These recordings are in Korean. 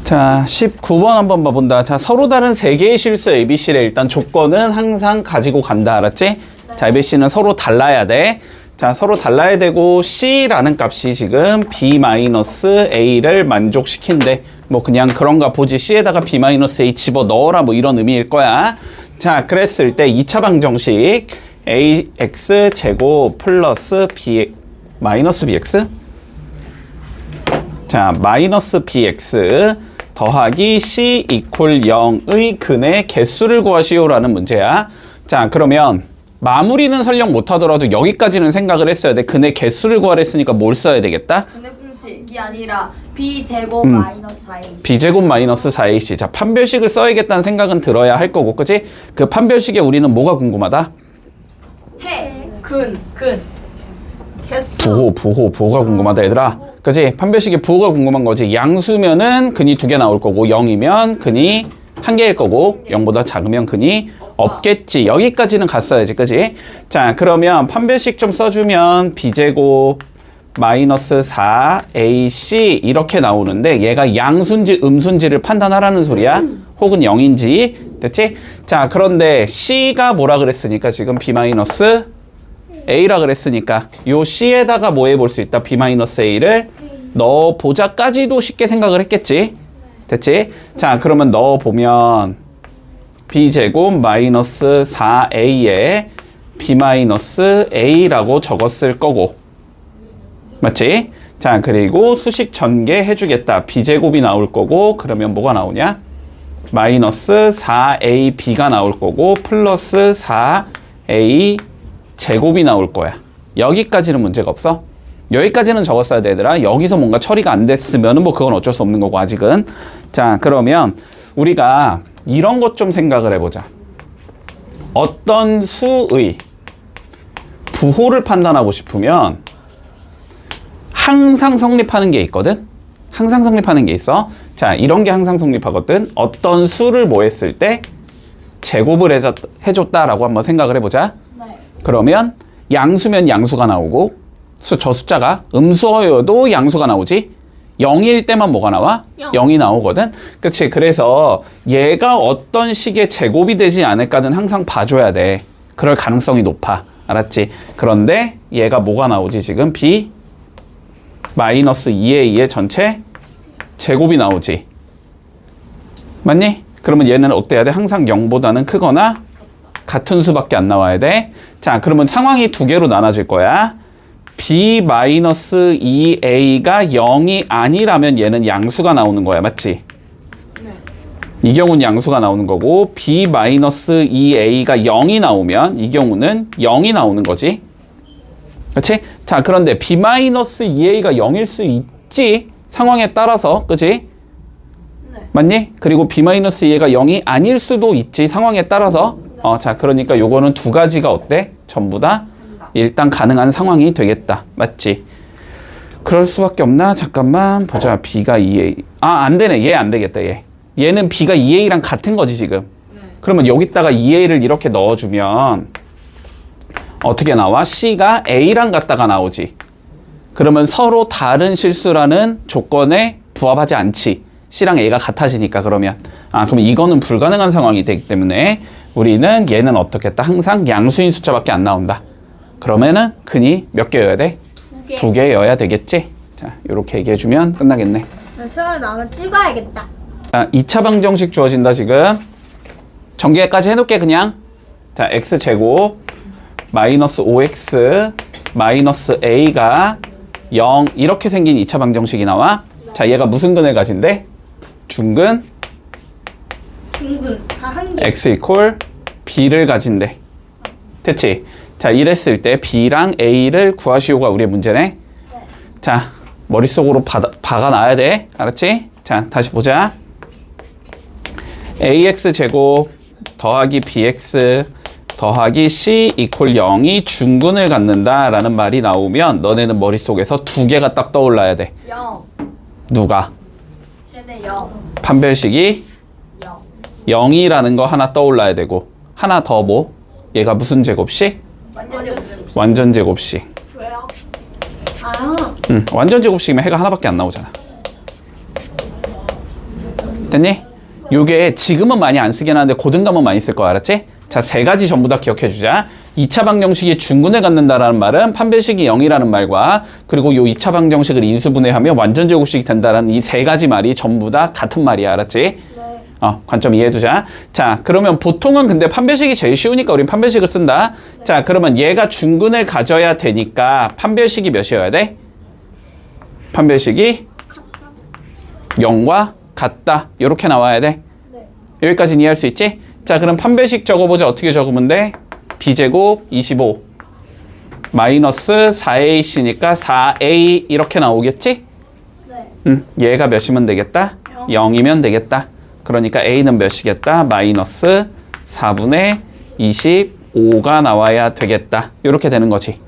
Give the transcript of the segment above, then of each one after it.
자, 19번 한번 봐본다. 자, 서로 다른 세 개의 실수 ABC래. 일단 조건은 항상 가지고 간다. 알았지? 네. 자, ABC는 서로 달라야 돼. 자, 서로 달라야 되고 C라는 값이 지금 B-A를 만족시킨대. 뭐 그냥 그런가 보지. C에다가 B-A 집어넣어라 뭐 이런 의미일 거야. 자, 그랬을 때 2차 방정식 AX 제곱 플러스 B 마이너스 BX 자, 마이너스 BX 더하기 C 이퀄 0의 근의 개수를 구하시오라는 문제야. 자, 그러면 마무리는 설령 못하더라도 여기까지는 생각을 했어야 돼. 근의 개수를 구하랬으니까 뭘 써야 되겠다? 근의 공식이 아니라 B제곱 마이너스 4AC. B제곱 마이너스 4AC. 자, 판별식을 써야겠다는 생각은 들어야 할 거고, 그치? 그 판별식에 우리는 뭐가 궁금하다? 근. 부호가 궁금하다, 얘들아. 그치? 판별식의 부호가 궁금한 거지. 양수면은 근이 2개 나올 거고, 0이면 근이 1개일 거고, 0보다 작으면 근이 없겠지. 여기까지는 갔어야지, 그치? 자, 그러면 판별식 좀 써주면 B제곱 마이너스 4AC 이렇게 나오는데 얘가 양수인지 음수인지를 판단하라는 소리야. 혹은 0인지. 됐지? 자, 그런데 C가 뭐라 그랬으니까 지금 B 마이너스 A라 그랬으니까 요 C에다가 뭐 해볼 수 있다? B-A를 넣어보자까지도 쉽게 생각을 했겠지. 됐지? 자, 그러면 넣어보면 B제곱 마이너스 4A에 B-A라고 적었을 거고. 맞지? 자, 그리고 수식 전개 해주겠다. B제곱이 나올 거고, 그러면 뭐가 나오냐? 마이너스 4AB가 나올 거고, 플러스 4A 제곱이 나올 거야. 여기까지는 문제가 없어. 여기까지는 적었어야 돼, 얘들아. 여기서 뭔가 처리가 안 됐으면 뭐 그건 어쩔 수 없는 거고, 아직은. 자, 그러면 우리가 이런 것 좀 생각을 해보자. 어떤 수의 부호를 판단하고 싶으면 항상 성립하는 게 있거든? 항상 성립하는 게 있어. 자, 이런 게 항상 성립하거든. 어떤 수를 뭐 했을 때 제곱을 해줬다라고 한번 생각을 해보자. 네. 그러면 양수면 양수가 나오고 저 숫자가 음수여도 양수가 나오지. 0일 때만 뭐가 나와? 0이 나오거든. 그치? 그래서 얘가 어떤 식의 제곱이 되지 않을까는 항상 봐줘야 돼. 그럴 가능성이 높아. 알았지? 그런데 얘가 뭐가 나오지 지금? B 마이너스 2A의 전체 제곱이 나오지. 맞니? 그러면 얘는 어때야 돼? 항상 0보다는 크거나 같은 수밖에 안 나와야 돼. 자, 그러면 상황이 두 개로 나눠질 거야. B-2A가 0이 아니라면 얘는 양수가 나오는 거야. 맞지? 네. 이 경우는 양수가 나오는 거고 B-2A가 0이 나오면 이 경우는 0이 나오는 거지. 그렇지? 자, 그런데 B-2A가 0일 수 있지. 상황에 따라서. 그치? 네. 맞니? 그리고 B-2A가 0이 아닐 수도 있지. 상황에 따라서. 자, 그러니까 요거는 두 가지가 어때? 전부 다 일단 가능한 상황이 되겠다. 맞지? 그럴 수밖에 없나? 잠깐만 보자. B가 2A. 안 되네. 얘 안 되겠다. 얘는 B가 2A랑 같은 거지 지금. 그러면 여기다가 2A를 이렇게 넣어주면 어떻게 나와? C가 A랑 같다가 나오지. 그러면 서로 다른 실수라는 조건에 부합하지 않지. C랑 A가 같아지니까 그러면. 그럼 이거는 불가능한 상황이 되기 때문에 우리는 얘는 어떻게 했다? 항상 양수인 숫자밖에 안 나온다. 그러면은 근이 몇 개여야 돼? 두 개여야 되겠지? 자, 요렇게 얘기해주면 끝나겠네. 시험을 나는 찍어야겠다. 자, 2차 방정식 주어진다 지금. 전개까지 해놓을게 그냥. 자, x제곱 마이너스 5x 마이너스 a가 0 이렇게 생긴 2차 방정식이 나와. 자, 얘가 무슨 근을 가진대? 중근 중근 다 한 개. x 이퀄 b를 가진대. 됐지? 자, 이랬을 때 b랑 a를 구하시오가 우리의 문제네. 네. 자, 머릿속으로 박아놔야 돼. 알았지? 자, 다시 보자. ax제곱 더하기 bx 더하기 c 이퀄 0이 중근을 갖는다라는 말이 나오면 너네는 머릿속에서 두 개가 딱 떠올라야 돼. 0. 누가? 최대 0. 판별식이 0. 0이라는 거 하나 떠올라야 되고 하나 더 뭐? 얘가 무슨 제곱식? 완전 제곱식. 왜요? 완전 제곱식이면 해가 하나밖에 안 나오잖아. 됐니? 요게 지금은 많이 안 쓰긴 하는데 고등감은 많이 쓸 거 알았지? 자, 세 가지 전부 다 기억해 주자. 2차 방정식이 중근을 갖는다라는 말은 판별식이 0이라는 말과 그리고 요 2차 방정식을 인수분해하면 완전 제곱식이 된다라는 이 세 가지 말이 전부 다 같은 말이야. 알았지? 네. 관점 이해해 두자. 자, 그러면 보통은 근데 판별식이 제일 쉬우니까 우린 판별식을 쓴다. 자, 그러면 얘가 중근을 가져야 되니까 판별식이 몇이어야 돼? 판별식이 0과 같다. 요렇게 나와야 돼. 네. 여기까지는 이해할 수 있지? 자, 그럼 판별식 적어보자. 어떻게 적으면 돼? b제곱 25 마이너스 4ac니까 4a 이렇게 나오겠지? 네. 얘가 몇이면 되겠다? 0이면 되겠다. 그러니까 a는 몇이겠다? 마이너스 4분의 25가 나와야 되겠다. 이렇게 되는 거지.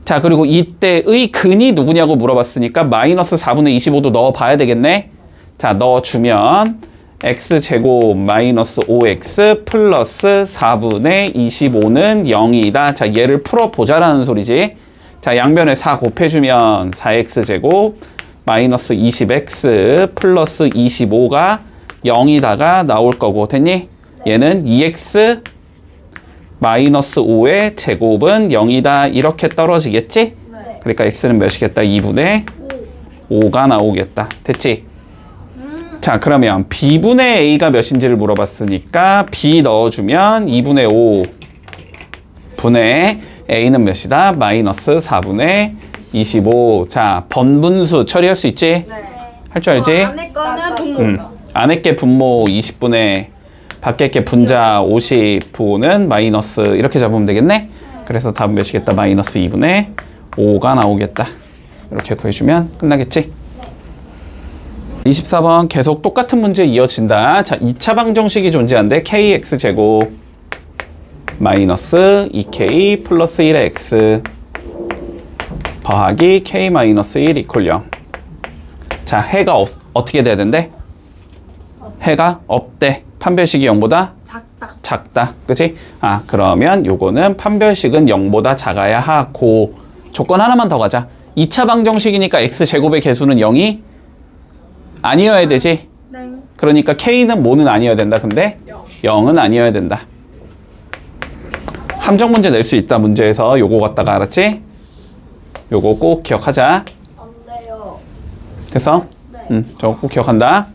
자, 그리고 이때의 근이 누구냐고 물어봤으니까 마이너스 4분의 25도 넣어봐야 되겠네. 자, 넣어주면 x제곱 마이너스 5x 플러스 4분의 25는 0이다. 자, 얘를 풀어보자라는 소리지. 자, 양변에 4 곱해주면 4x제곱 마이너스 20x 플러스 25가 0이다가 나올 거고. 됐니? 얘는 2x 마이너스 5의 제곱은 0이다. 이렇게 떨어지겠지? 네. 그러니까 x는 몇이겠다? 2분의 5가 나오겠다. 됐지? 자, 그러면 b분의 a가 몇인지를 물어봤으니까 b 넣어주면 2분의 5 분의 a는 몇이다? 마이너스 4분의 25. 자, 번분수 처리할 수 있지? 네. 할 줄 알지? 안에 거는 분모. 안에 게 분모 20분의 밖에 게 분자 50 부호는 마이너스 이렇게 잡으면 되겠네? 그래서 답은 몇이겠다? 마이너스 2분의 5가 나오겠다. 이렇게 구해주면 끝나겠지? 24번 계속 똑같은 문제 이어진다. 자, 2차 방정식이 존재한데 kx제곱 마이너스 2k 플러스 1의 x 더하기 k 마이너스 1 이퀄 0. 자, 해가 어떻게 돼야 된대? 해가 없대. 판별식이 0보다 작다. 그치? 그러면 요거는 판별식은 0보다 작아야 하고 조건 하나만 더 가자. 2차 방정식이니까 x제곱의 개수는 0이 아니어야 되지? 네. 그러니까 k는 뭐는 아니어야 된다. 근데 0은 아니어야 된다. 함정 문제 낼 수 있다. 문제에서 요거 갖다가 알았지? 요거 꼭 기억하자. 안 돼요. 됐어? 네. 저거 꼭 기억한다.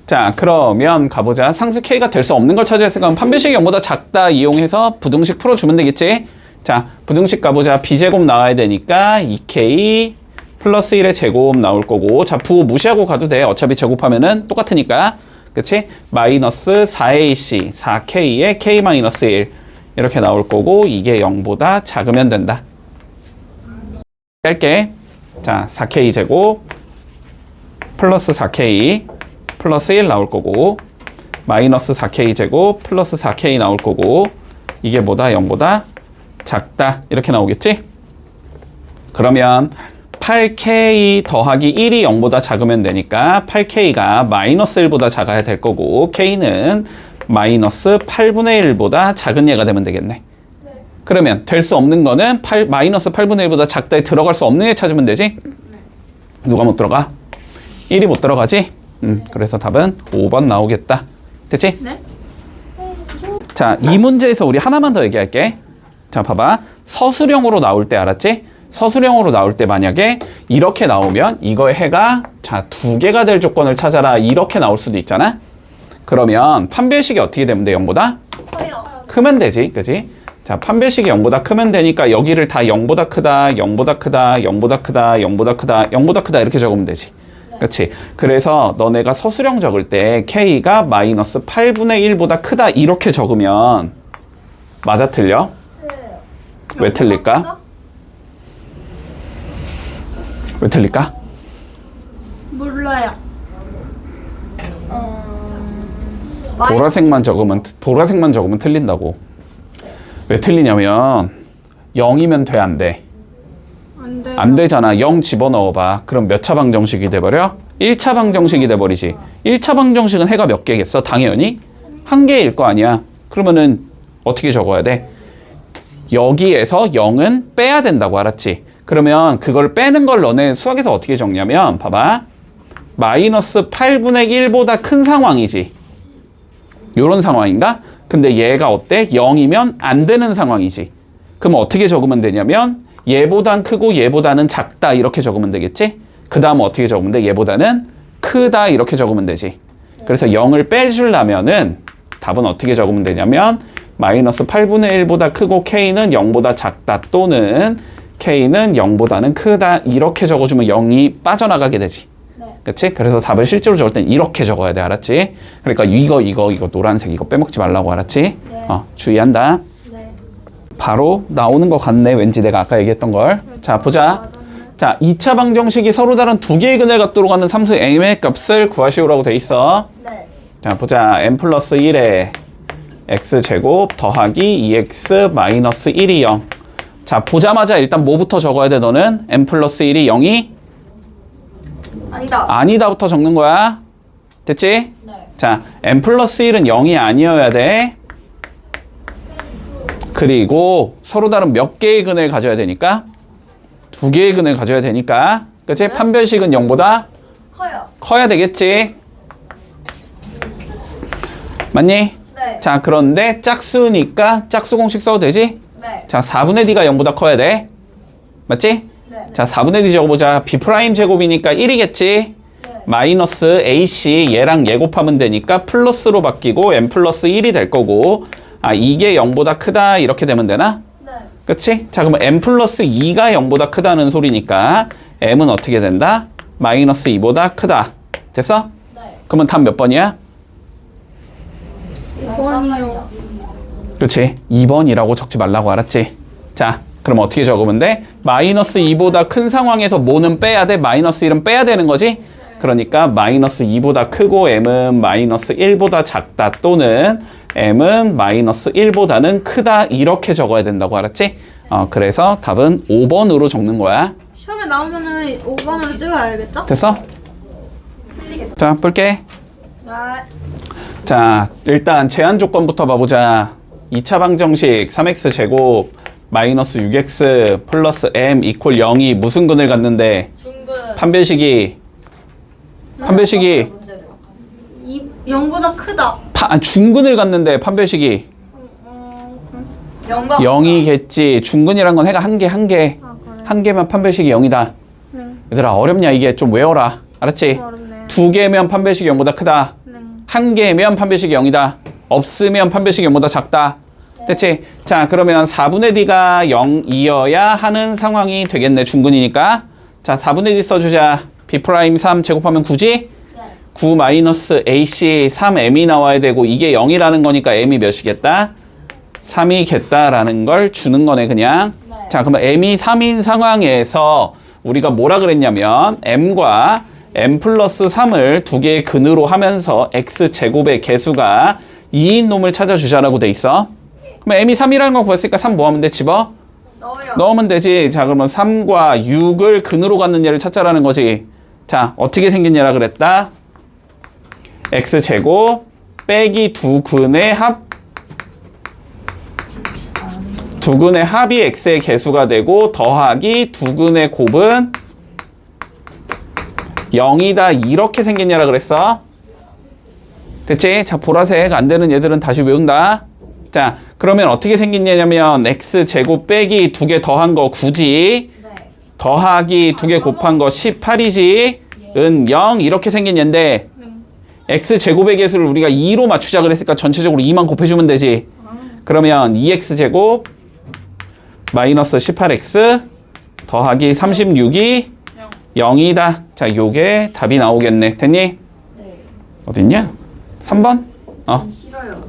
자, 그러면 가보자. 상수 k가 될 수 없는 걸 찾아냈으니까 판별식이 0보다 작다 이용해서 부등식 풀어주면 되겠지? 자, 부등식 가보자. b제곱 나와야 되니까 2k 플러스 1의 제곱 나올 거고, 자, 부호 무시하고 가도 돼. 어차피 제곱하면은 똑같으니까. 그치? 마이너스 4ac, 4k에 k 마이너스 1 이렇게 나올 거고, 이게 0보다 작으면 된다. 뺄게. 자, 4k 제곱 플러스 4k 플러스 1 나올 거고, 마이너스 4k 제곱 플러스 4k 나올 거고, 이게 뭐다? 0보다 작다. 이렇게 나오겠지? 그러면 8k 더하기 1이 0보다 작으면 되니까 8k가 마이너스 1보다 작아야 될 거고, k는 마이너스 8분의 1보다 작은 얘가 되면 되겠네. 그러면 될 수 없는 거는 마이너스 8분의 1보다 작다에 들어갈 수 없는 애 찾으면 되지? 누가 못 들어가? 1이 못 들어가지? 그래서 답은 5번 나오겠다. 됐지? 네. 자, 이 문제에서 우리 하나만 더 얘기할게. 자, 봐봐. 서술형으로 나올 때 알았지? 서술형으로 나올 때 만약에 이렇게 나오면 이거의 해가 자, 2개가 될 조건을 찾아라. 이렇게 나올 수도 있잖아? 그러면 판별식이 어떻게 되면 돼? 0보다? 커요. 크면 되지. 그지? 자, 판별식이 0보다 크면 되니까 여기를 다 0보다 크다, 0보다 크다, 0보다 크다, 0보다 크다, 0보다 크다 이렇게 적으면 되지. 그렇지? 그래서 너네가 서술형 적을 때 k가 마이너스 8분의 1보다 크다 이렇게 적으면 맞아 틀려? 왜 틀릴까? 왜 틀릴까? 몰라요. 보라색만 적으면 틀린다고. 왜 틀리냐면 0이면 돼, 안 돼? 안 돼요. 안 되잖아. 0 집어넣어봐. 그럼 몇 차 방정식이 돼버려? 1차 방정식이 돼버리지. 1차 방정식은 해가 몇 개겠어? 당연히 한 개일 거 아니야. 그러면은 어떻게 적어야 돼? 여기에서 0은 빼야 된다고, 알았지? 그러면 그걸 빼는 걸 너네 수학에서 어떻게 적냐면 봐봐. 마이너스 8분의 1보다 큰 상황이지. 요런 상황인가? 근데 얘가 어때? 0이면 안 되는 상황이지. 그럼 어떻게 적으면 되냐면 얘보단 크고 얘보다는 작다 이렇게 적으면 되겠지? 그 다음 어떻게 적으면 돼? 얘보다는 크다 이렇게 적으면 되지. 그래서 0을 빼주려면은 답은 어떻게 적으면 되냐면 마이너스 8분의 1보다 크고 K는 0보다 작다 또는 K는 0보다는 크다 이렇게 적어주면 0이 빠져나가게 되지. 네. 그치? 그래서 답을 실제로 적을 땐 이렇게 적어야 돼. 알았지? 그러니까 이거 노란색 이거 빼먹지 말라고. 알았지? 네. 주의한다. 네. 바로 나오는 것 같네. 왠지 내가 아까 얘기했던 걸. 자, 보자. 자, 2차 방정식이 서로 다른 두 개의 근을 각도로 가는 삼수 m의 값을 구하시오라고 돼 있어. 네. 자, 보자. m 플러스 1에 x제곱 더하기 2x 마이너스 1이 0. 자, 보자마자 일단 뭐부터 적어야 돼, 너는? m 플러스 1이 0이? 아니다. 아니다부터 적는 거야. 됐지? 네. 자, m 플러스 1은 0이 아니어야 돼. 그리고 서로 다른 몇 개의 근을 가져야 되니까? 두 개의 근을 가져야 되니까. 그치? 판별식은 0보다 커요. 커야 되겠지. 맞니? 네. 자, 그런데 짝수니까 짝수 공식 써도 되지? 네. 자, 4분의 d가 0보다 커야 돼. 맞지? 네. 자, 4분의 d 적어보자. b 프라임 제곱이니까 1이겠지? 네. 마이너스 ac 얘랑 얘 곱하면 되니까 플러스로 바뀌고 m 플러스 1이 될 거고, 아, 이게 0보다 크다 이렇게 되면 되나? 네. 그치? 자, 그러면 m 플러스 2가 0보다 크다는 소리니까 m은 어떻게 된다? 마이너스 2보다 크다. 됐어? 네. 그러면 답 몇 번이야? 2번이요. 그렇지. 2번이라고 적지 말라고. 알았지? 자, 그럼 어떻게 적으면 돼? 마이너스 2보다 큰 상황에서 뭐는 빼야 돼? 마이너스 1은 빼야 되는 거지? 그러니까 마이너스 2보다 크고 m은 마이너스 1보다 작다 또는 m은 마이너스 1보다는 크다 이렇게 적어야 된다고. 알았지? 그래서 답은 5번으로 적는 거야. 시험에 나오면은 5번으로 찍어야겠죠? 됐어? 틀리겠다. 자, 볼게. 네. 자, 일단 제한 조건부터 봐보자. 2차 방정식 3x 제곱 마이너스 6x 플러스 m 이퀄 0이 무슨 근을 갖는데 중근. 판별식이 문제래요. 0보다 크다. 중근을 갖는데 판별식이 영과 0이겠지. 중근이란 건 해가 한 개. 아, 그래. 한 개면 판별식이 0이다. 네. 얘들아, 어렵냐? 이게 좀 외워라. 알았지? 어렵네요. 두 개면 판별식이 0보다 크다. 네. 한 개면 판별식이 0이다. 없으면 판별식이 0보다 작다. 됐지? 자, 그러면 4분의 d가 0이어야 하는 상황이 되겠네. 중근이니까. 자, 4분의 d 써주자. b 프라임 3 제곱하면 9지? 네. 9 마이너스 ac 3m이 나와야 되고 이게 0이라는 거니까 m이 몇이겠다? 3이겠다라는 걸 주는 거네, 그냥. 네. 자, 그러면 m이 3인 상황에서 우리가 뭐라 그랬냐면 m과 m 플러스 3을 두 개의 근으로 하면서 x제곱의 개수가 2인 놈을 찾아주자라고 돼 있어. 그럼 m이 3이라는 거 구했으니까 3 뭐 하면 돼? 집어? 넣어요. 넣으면 되지. 자, 그러면 3과 6을 근으로 갖는 얘를 찾자라는 거지. 자, 어떻게 생긴 얘라 그랬다? x제곱 빼기 두 근의 합. 두 근의 합이 x의 개수가 되고 더하기 두 근의 곱은 0이다 이렇게 생긴 얘라 그랬어. 됐지? 자, 보라색 안 되는 얘들은 다시 외운다. 자, 그러면 어떻게 생긴 얘냐면 x제곱 빼기 두 개 더한 거 9지 네. 더하기 두 개 곱한 거 18이지 은 0 이렇게 생긴 얘인데 x제곱의 개수를 우리가 2로 맞추자 그랬으니까 전체적으로 2만 곱해주면 되지. 그러면 2x제곱 마이너스 18x 더하기 36이 0이다. 자, 요게 답이 나오겠네. 됐니? 네. 어딨냐? 3번? 싫어요.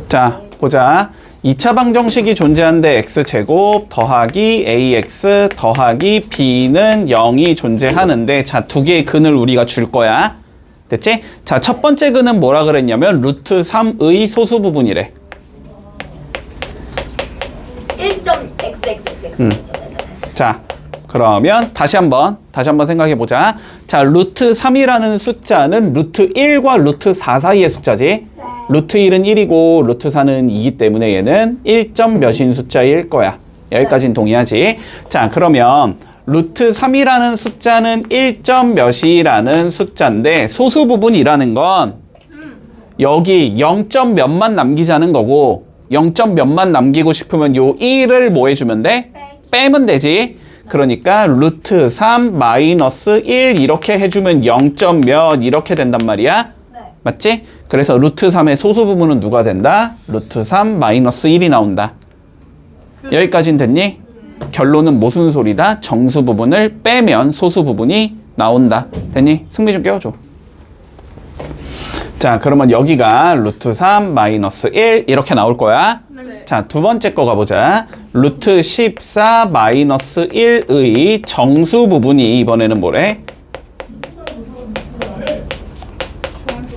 자, 보자. 2차 방정식이 존재하는데 x제곱 더하기 ax 더하기 b는 0이 존재하는데 자, 두 개의 근을 우리가 줄 거야. 됐지? 자, 첫 번째 근은 뭐라 그랬냐면 루트 3의 소수 부분이래. 1.xxx. 자, 그러면 다시 한번 생각해 보자. 자, 루트 3이라는 숫자는 루트 1과 루트 4 사이의 숫자지. 루트 1은 1이고 루트 4는 2이기 때문에 얘는 1점 몇인 숫자일 거야. 여기까지는 동의하지. 자, 그러면 루트 3이라는 숫자는 1점 몇이라는 숫자인데 소수 부분이라는 건 여기 0점 몇만 남기자는 거고 0점 몇만 남기고 싶으면 요 1을 뭐 해주면 돼? 빼면 되지. 그러니까 루트 3 마이너스 1 이렇게 해주면 0점 몇 이렇게 된단 말이야. 네. 맞지? 그래서 루트 3의 소수 부분은 누가 된다? 루트 3 마이너스 1이 나온다. 여기까지는 됐니? 결론은 무슨 소리다? 정수 부분을 빼면 소수 부분이 나온다. 됐니? 승미 좀 깨워줘. 자, 그러면 여기가 루트 3 마이너스 1 이렇게 나올 거야. 네. 자, 두 번째 거 가보자. 루트 14 마이너스 1의 정수 부분이 이번에는 뭐래?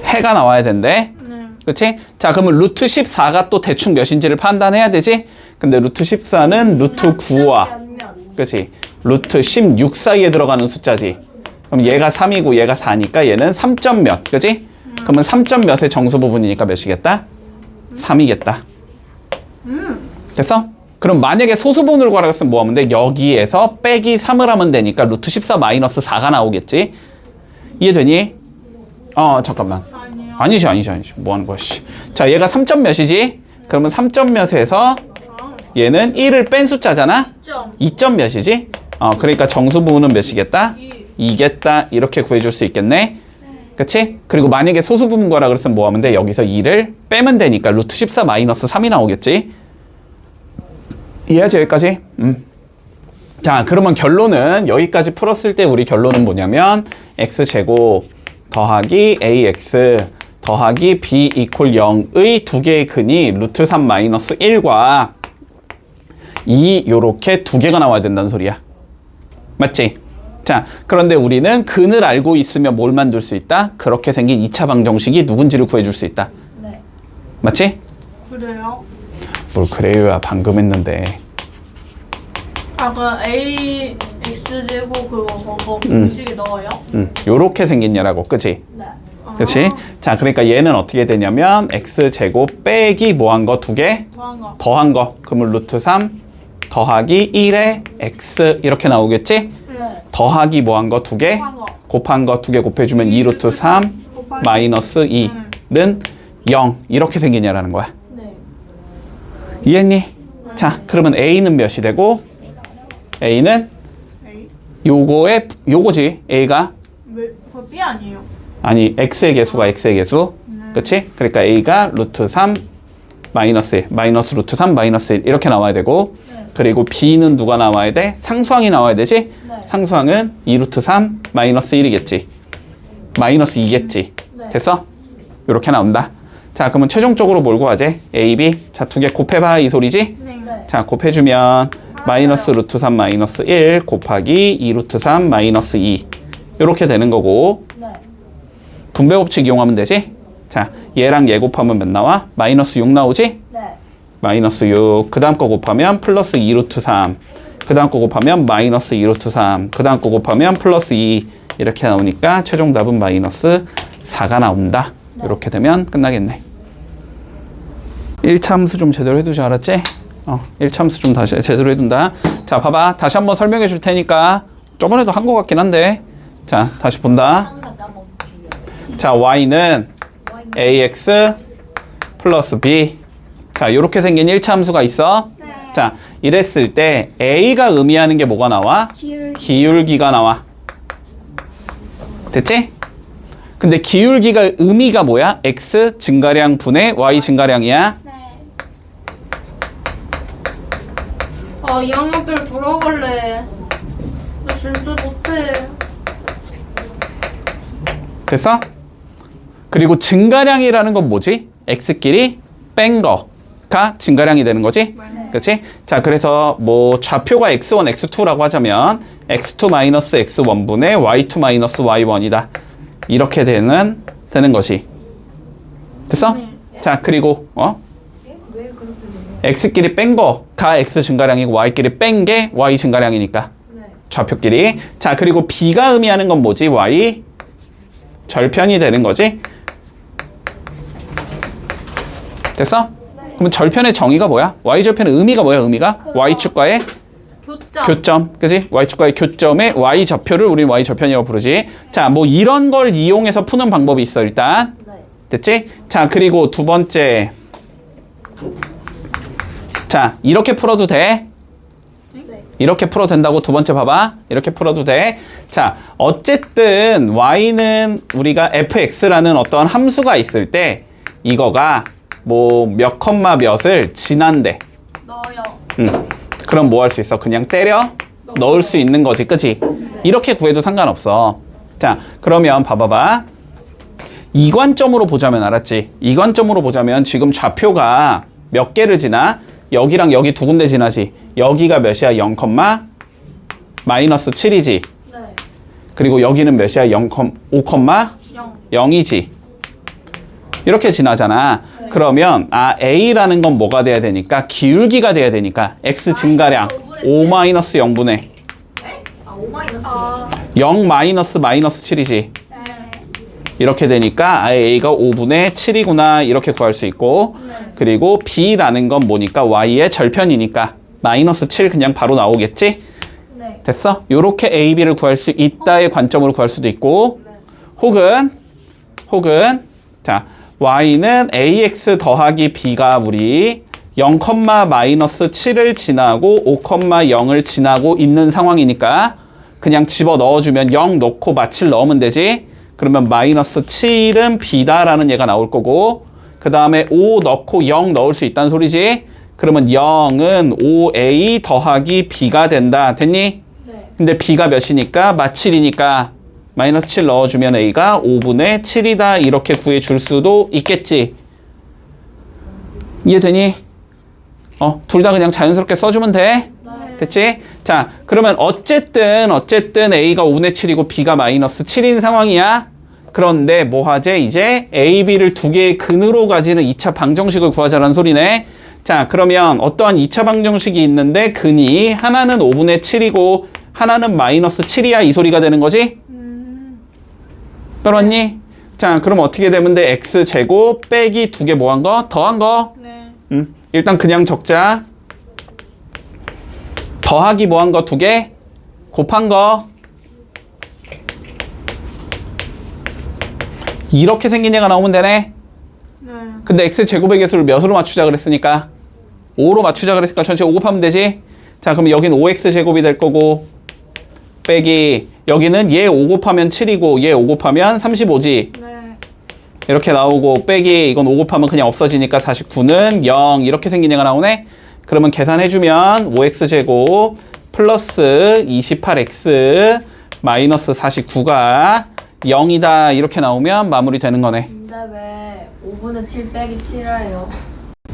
해가 나와야 된대. 네. 그치? 자, 그러면 루트 14가 또 대충 몇인지를 판단해야 되지? 근데 루트 14는 루트 9와 그치? 루트 16 사이에 들어가는 숫자지. 그럼 얘가 3이고 얘가 4니까 얘는 3점 몇, 그치? 그러면 3점 몇의 정수 부분이니까 몇이겠다? 3이겠다. 됐어? 그럼 만약에 소수 부분을 구하라고 했으면 뭐 하면 돼? 여기에서 빼기 3을 하면 되니까 루트 14 마이너스 4가 나오겠지? 이해되니? 잠깐만. 아니요. 아니지. 뭐 하는 거야, 씨. 자, 얘가 3점 몇이지? 그러면 3점 몇에서 얘는 1을 뺀 숫자잖아? 2점 몇이지? 그러니까 정수 부분은 몇이겠다? 2겠다. 이렇게 구해줄 수 있겠네? 그치? 그리고 만약에 소수 부분 구하라 그랬으면 뭐 하면 돼? 여기서 2를 빼면 되니까 루트 14 마이너스 3이 나오겠지? 이해하지, 여기까지? 자, 그러면 결론은 여기까지 풀었을 때 우리 결론은 뭐냐면 x제곱 더하기 ax 더하기 b 이퀄 0의 두 개의 근이 루트 3 마이너스 1과 2 요렇게 두 개가 나와야 된다는 소리야. 맞지? 자, 그런데 우리는 근을 알고 있으면 뭘 만들 수 있다? 그렇게 생긴 2차 방정식이 누군지를 구해줄 수 있다. 네. 맞지? 그래요? 뭘 그래요야, 방금 했는데. 그 A X제곱 그거 공식에 넣어요? 요렇게 생겼냐라고, 그치? 네. 그치? 자, 그러니까 얘는 어떻게 되냐면 x제곱 빼기 뭐 한 거? 두 개? 더한 거. 더한 거. 그러면 루트 3 더하기 1에 x 이렇게 나오겠지? 네. 더하기 뭐 한 거? 두 개? 곱한 거. 곱한 거 두 개 곱해주면 2 루트 3 곱하기 마이너스 2는 0 이렇게 생기냐라는 거야. 네. 이해했니? 자, 그러면 a는 몇이 되고 a는 A? 요거지. a가 왜? 그거 B 아니에요? 아니 x의 개수가 x의 개수. 그치? 그러니까 a가 루트 3 마이너스 1 마이너스 루트 3 마이너스 1 이렇게 나와야 되고 네. 그리고 b는 누가 나와야 돼? 상수항이 나와야 되지? 네. 상수항은 2 루트 3 마이너스 1이겠지. 마이너스 2겠지. 네. 됐어? 이렇게 나온다. 자, 그러면 최종적으로 뭘 구하지? a, b. 자, 두 개 곱해봐 이 소리지? 네. 네. 자, 곱해주면 마이너스 루트 3 마이너스 1 곱하기 2 루트 3 마이너스 2 이렇게 되는 거고 네. 분배 법칙 이용하면 되지? 자, 얘랑 얘 곱하면 몇 나와? 마이너스 6 나오지? 네. 마이너스 6. 그 다음 거 곱하면 플러스 2 루트 3. 그 다음 거 곱하면 마이너스 2 루트 3. 그 다음 거 곱하면 플러스 2. 이렇게 나오니까 최종 답은 마이너스 4가 나온다. 네. 이렇게 되면 끝나겠네. 1차 함수 좀 제대로 해두지 알았지? 1차 함수 좀 다시 제대로 해둔다. 자, 봐봐. 다시 한번 설명해 줄 테니까 저번에도 한 것 같긴 한데 자, 다시 본다. 항상 까먹기. 자, y는 ax 플러스 b. 자, 요렇게 생긴 1차 함수가 있어. 네. 자, 이랬을 때 a가 의미하는 게 뭐가 나와? 기울기가 나와. 됐지? 근데 기울기가 의미가 뭐야? x 증가량 분의 y 증가량이야. 네. 2학년 때 돌아갈래. 나 진짜 못해. 됐어? 그리고 증가량이라는 건 뭐지? x끼리 뺀 거가 증가량이 되는 거지? 네. 그치? 자, 그래서 뭐 좌표가 x1, x2라고 하자면 x2 x1분의 y2 y1이다. 이렇게 되는 것이. 됐어? 자, 그리고 x끼리 뺀 거가 x 증가량이고 y끼리 뺀 게 y 증가량이니까. 네. 좌표끼리. 자, 그리고 b가 의미하는 건 뭐지? y 절편이 되는 거지? 됐어? 그러면 절편의 정의가 뭐야? y절편의 의미가 뭐야? 의미가? y축과의 교점. 교점, 그지? y축과의 교점의 y좌표를 우리는 y절편이라고 부르지. 자, 뭐 이런 걸 이용해서 푸는 방법이 있어, 일단. 네. 됐지? 자, 그리고 두 번째. 자, 이렇게 풀어도 돼. 네. 이렇게 풀어도 된다고. 두 번째 봐봐. 이렇게 풀어도 돼. 자, 어쨌든 y는 우리가 fx라는 어떠한 함수가 있을 때 이거가 뭐 몇 컴마 몇을 지난대. 넣어요. 그럼 뭐 할 수 있어? 그냥 때려 넣을 수 있는 거지, 그치? 이렇게 구해도 상관없어. 자, 그러면 봐봐봐. 이관점으로 보자면 알았지? 이관점으로 보자면 지금 좌표가 몇 개를 지나? 여기랑 여기 두 군데 지나지. 여기가 몇이야? 0, 마이너스 7이지. 네. 그리고 여기는 몇이야? 5, 0이지. 이렇게 지나잖아. 네. 그러면 A라는 건 뭐가 돼야 되니까? 기울기가 돼야 되니까 X 증가량 5 마이너스 0분의 네? 아, 5 마이너스. 0 마이너스 7이지. 네. 이렇게 되니까 A가 5분의 7이구나 이렇게 구할 수 있고 네. 그리고 B라는 건 뭐니까 Y의 절편이니까 마이너스 7 그냥 바로 나오겠지? 네. 됐어? 요렇게 A, B를 구할 수 있다의 관점으로 구할 수도 있고 혹은 자 Y는 AX 더하기 B가 우리 0, 마이너스 7을 지나고 5, 0을 지나고 있는 상황이니까 그냥 집어 넣어주면 0 넣고 마칠 넣으면 되지. 그러면 마이너스 7은 B다라는 얘가 나올 거고 그 다음에 5 넣고 0 넣을 수 있다는 소리지. 그러면 0은 5A 더하기 B가 된다. 됐니? 네. 근데 B가 몇이니까? 마7이니까 마이너스 7 넣어주면 A가 5분의 7이다. 이렇게 구해줄 수도 있겠지. 이해되니? 둘 다 그냥 자연스럽게 써주면 돼. 됐지? 자, 그러면 어쨌든 A가 5분의 7이고 B가 마이너스 7인 상황이야. 그런데 뭐 하재? 이제 A, B를 두 개의 근으로 가지는 2차 방정식을 구하자라는 소리네. 자, 그러면 어떠한 2차 방정식이 있는데 근이 하나는 5분의 7이고 하나는 마이너스 7이야. 이 소리가 되는 거지? 떨었니? 자, 그럼 어떻게 되면 돼? X제곱 빼기 두 개 뭐 한 거? 더한 거? 네. 일단 그냥 적자. 더하기 뭐 한 거? 두 개? 곱한 거? 이렇게 생긴 얘가 나오면 되네. 네. 근데 X제곱의 개수를 몇으로 맞추자 그랬으니까 5로 맞추자 그랬으니까 전체 5 곱하면 되지. 자, 그럼 여기는 5X제곱이 될 거고 빼기 여기는 얘 5 곱하면 7이고 얘 5 곱하면 35지. 네. 이렇게 나오고 빼기 이건 5 곱하면 그냥 없어지니까 49는 0 이렇게 생긴 얘가 나오네. 그러면 계산해주면 5X제곱 플러스 28X 마이너스 49가 0이다 이렇게 나오면 마무리되는 거네. 근데 왜 5분의 7 빼기 7이에요?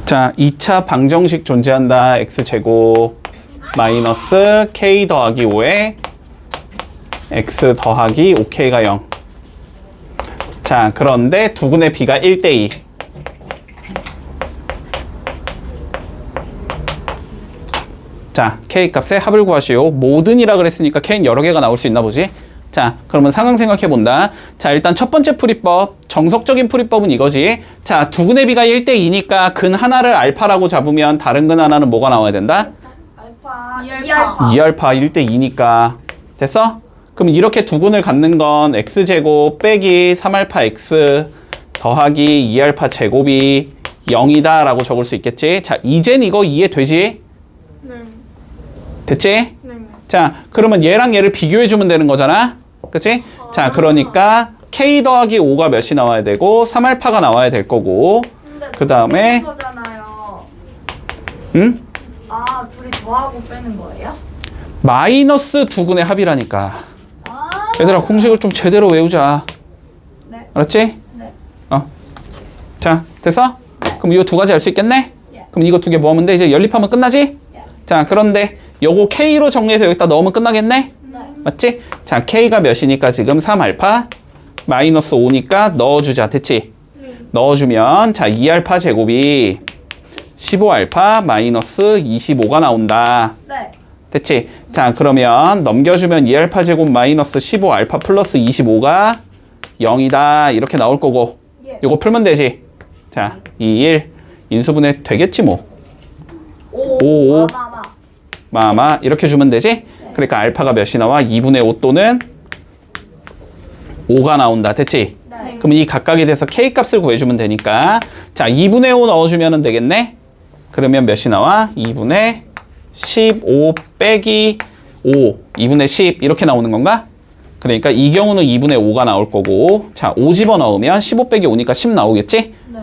자, 2차 방정식 존재한다. X제곱 마이너스 K 더하기 5에 X 더하기 5K가 0. 자, 그런데 두근의 B가 1대2. 자, K 값의 합을 구하시오. 모든이라 그랬으니까 K는 여러 개가 나올 수 있나 보지? 자, 그러면 상황 생각해 본다. 자, 일단 첫 번째 풀이법, 정석적인 풀이법은 이거지. 자, 두근의 B가 1대2니까 근 하나를 알파라고 잡으면 다른 근 하나는 뭐가 나와야 된다? 알파, 2알파. 2알파 1대2니까. 됐어? 그럼 이렇게 두 근을 갖는 건 X제곱 빼기 3알파 X 더하기 2알파 제곱이 0이다 라고 적을 수 있겠지? 자, 이젠 이거 이해되지? 네. 됐지? 네. 자, 그러면 얘랑 얘를 비교해주면 되는 거잖아? 그치? 자, 그러니까 K 더하기 5가 몇이 나와야 되고 3알파가 나와야 될 거고 근데 그 다음에 거잖아요. 응? 아, 둘이 더하고 빼는 거예요? 마이너스 두 근의 합이라니까. 아, 얘들아, 공식을 좀 제대로 외우자. 네. 알았지? 네. 자, 됐어? 그럼 이거 두 가지 알 수 있겠네? 예. 그럼 이거 두 개 모으면 돼? 이제 연립하면 끝나지? 예. 자, 그런데 요거 K로 정리해서 여기다 넣으면 끝나겠네? 네. 맞지? 자, K가 몇이니까 지금 3알파 마이너스 5니까 넣어주자. 됐지? 넣어주면 자, 2알파 제곱이 15알파 마이너스 25가 나온다. 네. 됐지? 자, 그러면 넘겨주면 2알파 제곱 마이너스 15알파 플러스 25가 0이다. 이렇게 나올 거고 예. 이거 풀면 되지? 자, 2, 1 인수분해 되겠지 뭐. 5. 오. 마마 이렇게 주면 되지? 그러니까 알파가 몇이 나와? 2분의 5 또는 5가 나온다. 됐지? 네. 그럼 이 각각에 대해서 K 값을 구해주면 되니까 자 2분의 5 넣어주면 되겠네? 그러면 몇이 나와? 2분의 15 빼기 5 2분의 10 이렇게 나오는 건가? 그러니까 이 경우는 2분의 5가 나올 거고 자 5 집어넣으면 15 빼기 5니까 10 나오겠지? 네.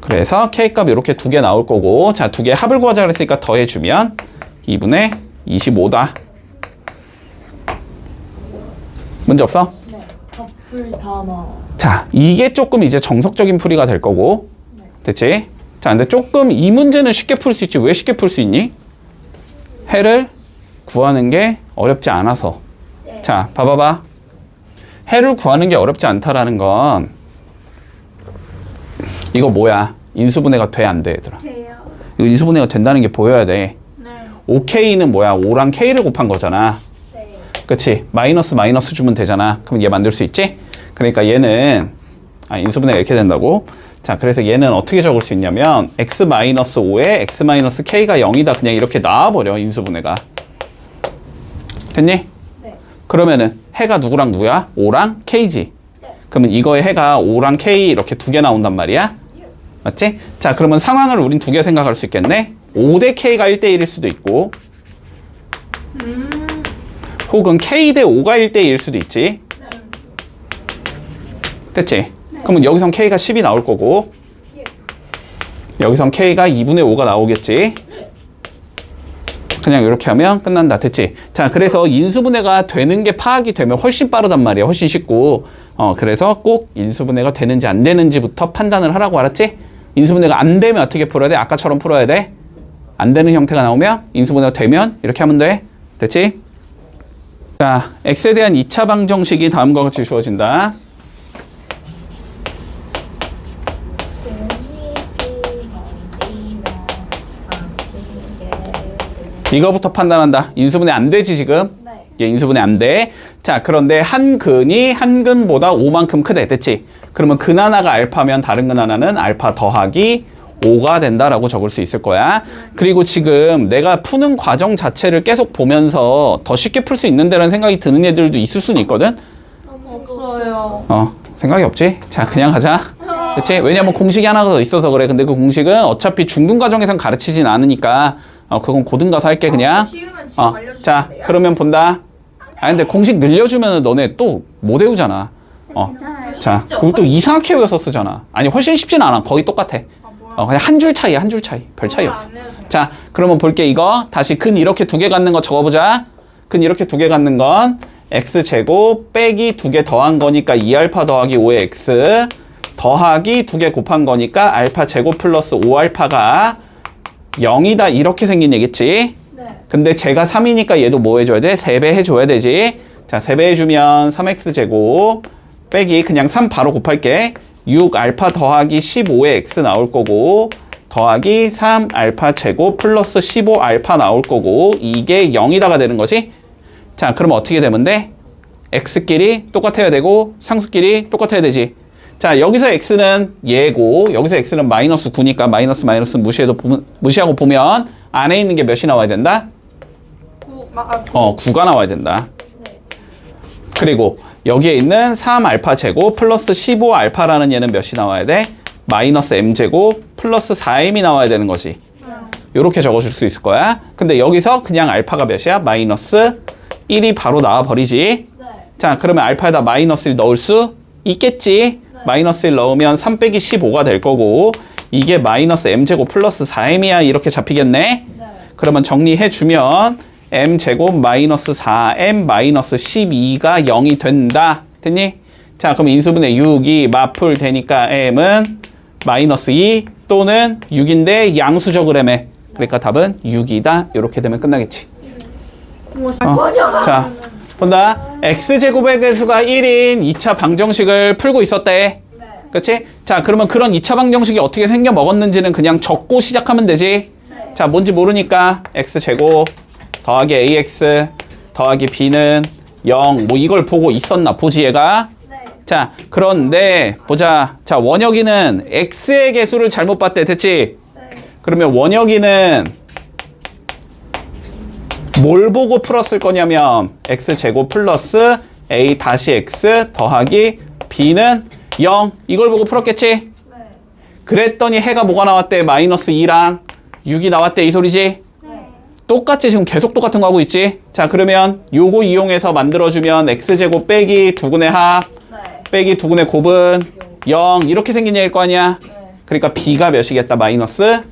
그래서 K값 이렇게 두 개 나올 거고 자 두 개 합을 구하자 그랬으니까 더해주면 2분의 25다. 문제 없어? 네. 커플 담아. 자 이게 조금 이제 정석적인 풀이가 될 거고 됐지? 자 근데 조금 이 문제는 쉽게 풀 수 있지 왜 쉽게 풀 수 있니? 해를 구하는 게 어렵지 않아서 네. 자 봐봐봐 해를 구하는 게 어렵지 않다라는 건 이거 뭐야 인수분해가 돼 안 돼 얘들아 돼요. 이거 인수분해가 된다는 게 보여야 돼 네. 5K는 뭐야 5랑 K를 곱한 거잖아 네. 그치 마이너스 주면 되잖아 그럼 얘 만들 수 있지 그러니까 얘는 인수분해가 이렇게 된다고 자 그래서 얘는 어떻게 적을 수 있냐면 x-5에 x-k가 0이다 그냥 이렇게 나와버려 인수분해가 됐니? 네. 그러면은 해가 누구랑 누구야? 5랑 K지 그러면 이거의 해가 5랑 K 이렇게 두 개 나온단 말이야 맞지? 자 그러면 상황을 우린 두 개 생각할 수 있겠네 5 대 K가 1대1일 수도 있고 혹은 K 대 5가 1대1일 수도 있지 됐지? 그러면 여기선 K가 10이 나올 거고 여기선 K가 2분의 5가 나오겠지 그냥 이렇게 하면 끝난다 됐지? 자 그래서 인수분해가 되는 게 파악이 되면 훨씬 빠르단 말이야 훨씬 쉽고 그래서 꼭 인수분해가 되는지 안 되는지부터 판단을 하라고 알았지? 인수분해가 안 되면 어떻게 풀어야 돼? 아까처럼 풀어야 돼? 안 되는 형태가 나오면 인수분해가 되면 이렇게 하면 돼 됐지? 자 x에 대한 2차 방정식이 다음과 같이 주어진다 이거부터 판단한다. 인수분해 안 되지 지금? 네. 얘 인수분해 안 돼. 자 그런데 한 근이 한 근보다 5만큼 크대. 됐지? 그러면 근 하나가 알파면 다른 근 하나는 알파 더하기 5가 된다라고 적을 수 있을 거야. 그리고 지금 내가 푸는 과정 자체를 계속 보면서 더 쉽게 풀 수 있는데라는 생각이 드는 애들도 있을 수는 있거든? 없어요. 생각이 없지? 자 그냥 가자. 그치? 왜냐면 공식이 하나 더 있어서 그래. 근데 그 공식은 어차피 중등 과정에선 가르치진 않으니까 그건 고등 가서 할게 그냥. 쉬우면 지금 알려주면 자 돼요? 그러면 본다. 근데 공식 늘려주면 너네 또 못 외우잖아. 괜찮아요. 자 쉽죠? 그리고 또 이상하게 외워서 쓰잖아. 아니 훨씬 쉽진 않아. 거의 똑같아. 그냥 한 줄 차이야 한 줄 차이. 별 차이 없어. 자 그러면 볼게 이거. 다시 근 이렇게 두 개 갖는 거 적어보자. 근 이렇게 두 개 갖는 건 x제곱 빼기 두 개 더한 거니까 2알파 더하기 5의 x 더하기 두 개 곱한 거니까 알파 제곱 플러스 5알파가 0이다 이렇게 생긴 얘기지. 네. 근데 제가 3이니까 얘도 뭐 해줘야 돼? 3배 해줘야 되지. 자 3배 해주면 3x제곱 빼기 그냥 3 바로 곱할게. 6알파 더하기 15의 x 나올 거고 더하기 3알파 제곱 플러스 15알파 나올 거고 이게 0이다가 되는 거지. 자 그러면 어떻게 되면 돼? x끼리 똑같아야 되고 상수끼리 똑같아야 되지. 자 여기서 x는 얘고 여기서 x는 마이너스 9니까 마이너스 무시하고 보면 안에 있는 게 몇이 나와야 된다? 9가 나와야 된다. 그리고 여기에 있는 3알파 제곱 플러스 15알파라는 얘는 몇이 나와야 돼? 마이너스 m제곱 플러스 4m이 나와야 되는 거지. 요렇게 적어줄 수 있을 거야. 근데 여기서 그냥 알파가 몇이야? 마이너스 1이 바로 나와버리지. 네. 자 그러면 알파에다 마이너스 1 넣을 수 있겠지. 마이너스 1 넣으면 3 빼기 15가 될 거고 이게 마이너스 m제곱 플러스 4m이야 이렇게 잡히겠네. 네. 그러면 정리해주면 m제곱 마이너스 4m 마이너스 12가 0이 된다. 됐니? 자 그럼 인수분해 6이 마풀 되니까 m은 마이너스 2 또는 6인데 양수적을 해매. 그러니까 답은 6이다. 이렇게 되면 끝나겠지. 자 본다. x제곱의 개수가 1인 2차 방정식을 풀고 있었대. 네. 그치? 자 그러면 그런 2차 방정식이 어떻게 생겨 먹었는지는 그냥 적고 시작하면 되지. 네. 자 뭔지 모르니까 x제곱 더하기 ax 더하기 b는 0 뭐 이걸 보고 있었나 보지 얘가. 네. 자 그런데 보자. 자 원혁이는 x의 개수를 잘못 봤대. 됐지? 네. 그러면 원혁이는 뭘 보고 풀었을 거냐면 x제곱 플러스 a 다시 x 더하기 b는 0 이걸 보고 풀었겠지? 네. 그랬더니 해가 뭐가 나왔대? 마이너스 2랑 6이 나왔대 이 소리지? 네. 똑같지? 지금 계속 똑같은 거 하고 있지? 자 그러면 요거 이용해서 만들어주면 x제곱 빼기 두근의 합 네. 빼기 두근의 곱은 0 이렇게 생긴 얘기일 거 아니야? 네. 그러니까 b가 몇이겠다? 마이너스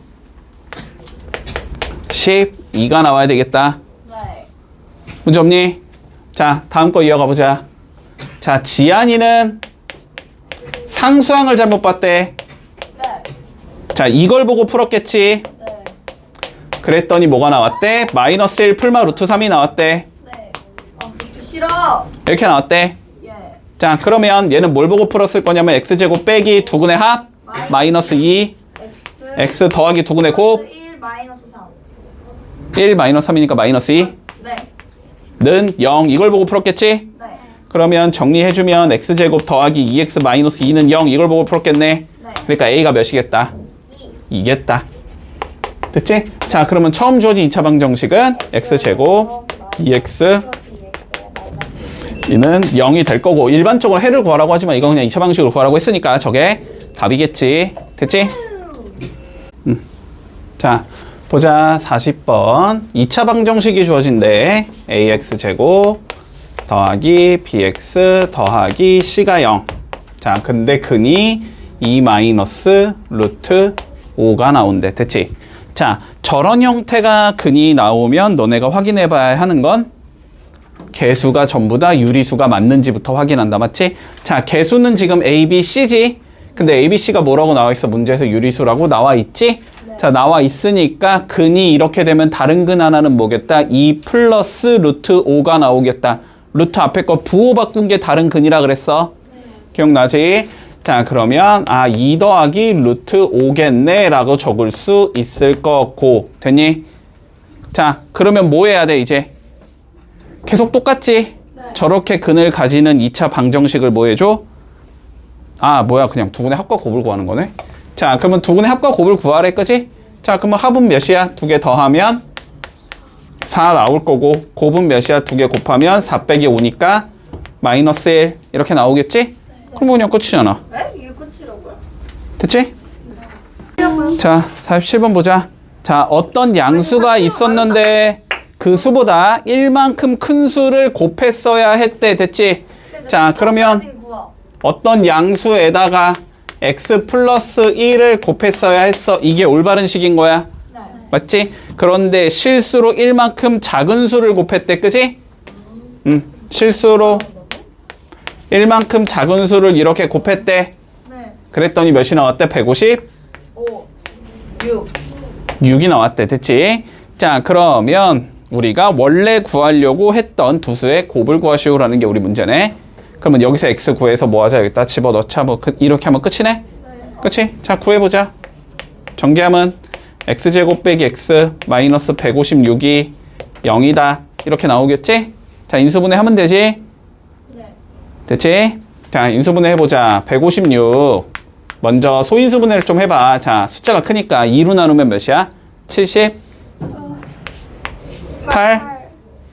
12가 나와야 되겠다. 네. 문제 없니? 자 다음 거 이어가 보자. 자 지안이는 상수항을 잘못 봤대. 네. 자 이걸 보고 풀었겠지? 네. 그랬더니 뭐가 나왔대? 마이너스 1 풀마 루트 3이 나왔대. 네. 아, 그것도 싫어. 이렇게 나왔대. 예. 자 그러면 얘는 뭘 보고 풀었을 거냐면 x제곱 빼기 두근의 합 마이너스 2 x 더하기 두근의 곱 1 마이너스 3. 1 마이너스 3이니까 마이너스 2 네. 는 0 이걸 보고 풀었겠지? 네. 그러면 정리해주면 x제곱 더하기 2x 마이너스 2는 0 이걸 보고 풀었겠네. 네. 그러니까 a가 몇이겠다? 2. 2겠다. 됐지? 자 그러면 처음 주어진 2차 방정식은 x제곱 2x 이는 0이 될 거고 일반적으로 해를 구하라고 하지만 이건 그냥 2차 방식으로 구하라고 했으니까 저게 답이겠지. 됐지? 자 보자 40번 2차 방정식이 주어진대 ax제곱 더하기 bx 더하기 c가 0. 자 근데 근이 2 마이너스 루트 5가 나온대. 됐지? 자 저런 형태가 근이 나오면 너네가 확인해 봐야 하는 건 개수가 전부 다 유리수가 맞는지부터 확인한다. 맞지? 자 개수는 지금 a, b, c지? 근데 a, b, c가 뭐라고 나와 있어? 문제에서 유리수라고 나와 있지? 네. 자 나와 있으니까 근이 이렇게 되면 다른 근 하나는 뭐겠다? 2 플러스 루트 5가 나오겠다. 루트 앞에 거 부호 바꾼 게 다른 근이라 그랬어. 기억나지? 자 그러면 2 더하기 루트 5겠네 라고 적을 수 있을 거고. 됐니? 자 그러면 뭐 해야 돼 이제? 계속 똑같지? 네. 저렇게 근을 가지는 2차 방정식을 뭐 해줘? 뭐야 그냥 두근의 합과 곱을 구하는 거네. 자 그러면 두근의 합과 곱을 구하래 그지? 자 그러면 합은 몇이야? 2개 더하면 4 나올 거고 곱은 몇이야? 2개 곱하면 4 빼기 5니까 마이너스 1 이렇게 나오겠지? 그럼 그냥 끝이잖아. 네? 이게 끝이라고요? 됐지? 자 47번 보자. 자 어떤 양수가 있었는데 그 수보다 1만큼 큰 수를 곱했어야 했대. 됐지? 자 그러면 어떤 양수에다가 x 플러스 1을 곱했어야 했어. 이게 올바른 식인 거야. 네. 맞지? 그런데 실수로 1만큼 작은 수를 곱했대. 그지? 실수로 1만큼 작은 수를 이렇게 곱했대. 네. 그랬더니 몇이 나왔대? 150? 5. 6. 6이 나왔대. 됐지? 자 그러면 우리가 원래 구하려고 했던 두 수의 곱을 구하시오라는 게 우리 문제네. 그러면 여기서 x 구해서 뭐 하자? 여기다 집어넣자. 뭐 이렇게 하면 끝이네? 네. 그치? 자 구해보자. 전개하면 x제곱 빼기 x 마이너스 156이 0이다. 이렇게 나오겠지? 자 인수분해 하면 되지? 네. 됐지? 자 인수분해 해보자. 156 먼저 소인수분해를 좀 해봐. 자 숫자가 크니까 2로 나누면 몇이야? 78.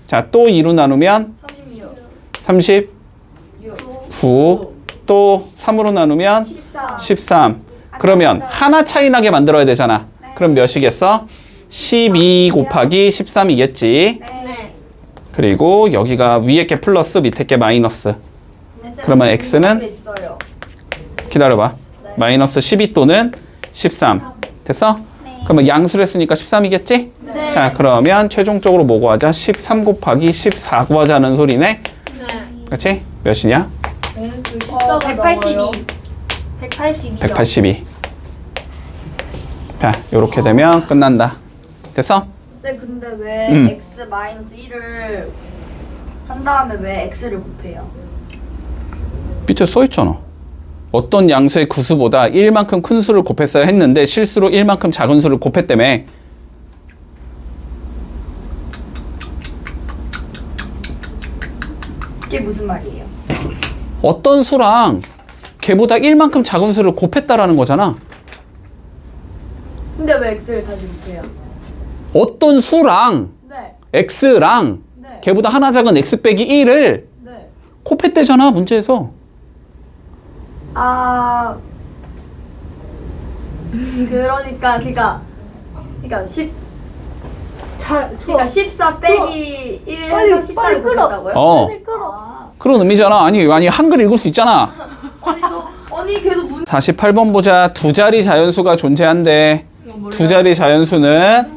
자 또 2로 나누면 36. 39. 또 3으로 나누면 14. 13. 그러면 하나 차이 나게 만들어야 되잖아. 그럼 몇이겠어? 12 곱하기 13이겠지. 네. 그리고 여기가 위에 게 플러스 밑에 게 마이너스. 그러면 x는 있어요. 기다려봐. 마이너스 12 또는 13. 됐어? 그러면 양수를 했으니까 13이겠지? 네. 자 그러면 최종적으로 뭐 구하자? 13 곱하기 14 구하자는 소리네? 네. 그치? 몇이냐? 그 182. 182. 182. 자 요렇게 되면 끝난다. 됐어? 네, 근데 왜 x 마이너스 1을 한 다음에 왜 x를 곱해요? 밑에 써있잖아. 어떤 양수의 구수보다 1만큼 큰 수를 곱했어야 했는데 실수로 1만큼 작은 수를 곱했다며. 이게 무슨 말이에요? 어떤 수랑 걔보다 1만큼 작은 수를 곱했다라는 거잖아. 근데 왜 x를 다시 곱해요? 어떤 수랑 네. x랑 네. 걔보다 하나 작은 x 빼기 1을 네. 곱했대잖아 문제에서. 아 그러니까 10 그러니까 14 빼기 1 해서 14를 곱했다고요? 어. 그런 의미잖아. 아니 한글 읽을 수 있잖아. 아니 계속 48번 보자. 두 자리 자연수가 존재한대. 두 자리 자연수는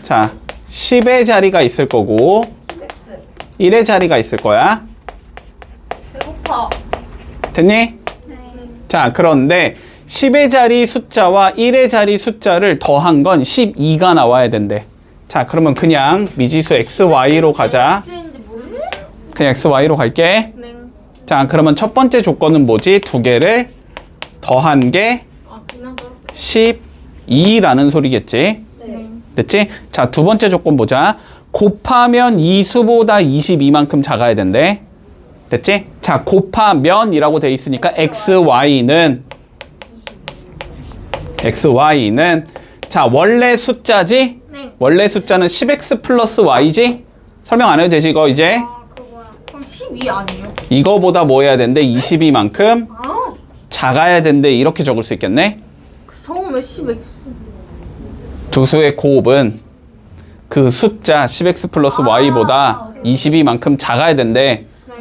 자 10의 자리가 있을 거고 10x 1의 자리가 있을 거야. 배고파. 됐니? 자 그런데 10의 자리 숫자와 1의 자리 숫자를 더한 건 12가 나와야 된대. 자 그러면 그냥 미지수 xy로 가자. X인지 모르겠어요. 그냥 xy로 갈게. 네. 자 그러면 첫 번째 조건은 뭐지? 두 개를 더한 게 아 그냥 그렇게. 12라는 소리겠지. 네. 됐지? 자 두 번째 조건 보자. 곱하면 이 수보다 22만큼 작아야 된대. 됐지? 자 곱하면이라고 돼 있으니까 xy는 자 원래 숫자지? 네. 원래 숫자는 10x 플러스 y지? 설명 안 해도 되지 이거 이제? 아 그거야. 그럼 12 아니에요? 이거보다 뭐 해야 된대? 22만큼 아 작아야 된대. 이렇게 적을 수 있겠네? 처음에 10x. 두 수의 곱은 그 숫자 10x 플러스 y보다 22만큼 작아야 된대. 네.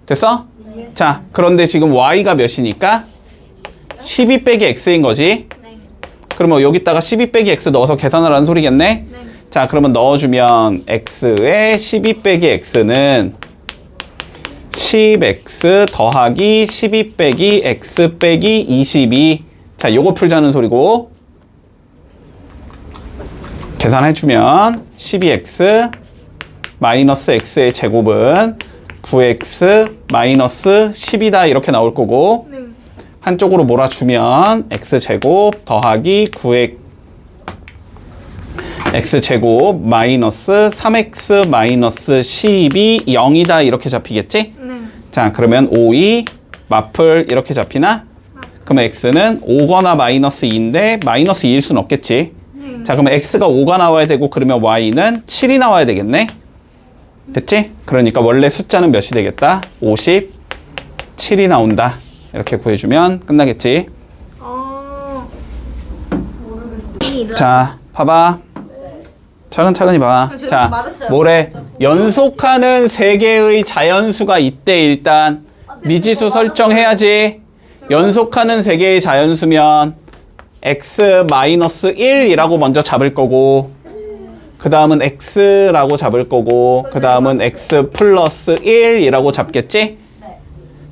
됐어? 자, 그런데 지금 y가 몇이니까? 12 빼기 x인 거지? 네. 그러면 여기다가 12 빼기 x 넣어서 계산을 하는 소리겠네? 네. 자, 그러면 넣어주면 x의 12 빼기 x는 10x 더하기 12 빼기 x 빼기 22. 자, 요거 풀자는 소리고. 계산해주면 12x 마이너스 x의 제곱은 9x 마이너스 10이다 이렇게 나올 거고, 네. 한쪽으로 몰아주면 x제곱 더하기 9x제곱 마이너스 3x 마이너스 10이 0이다 이렇게 잡히겠지? 네. 자 그러면 5이 마플 이렇게 잡히나? 그러면 x는 5거나 마이너스 2인데 마이너스 2일 수는 없겠지. 자 그러면 x가 5가 나와야 되고 그러면 y는 7이 나와야 되겠네. 됐지? 그러니까 원래 숫자는 몇이 되겠다? 57이 나온다. 이렇게 구해주면 끝나겠지. 아. 자 봐봐. 차근차근히 봐. 자 맞았어요. 뭐래? 연속하는 세 개의 자연수가 있대. 일단 미지수 설정해야지. 연속하는 세 개의 자연수면 x-1이라고 먼저 잡을 거고, 그 다음은 x라고 잡을 거고, 그 다음은 x 플러스 1이라고 잡겠지?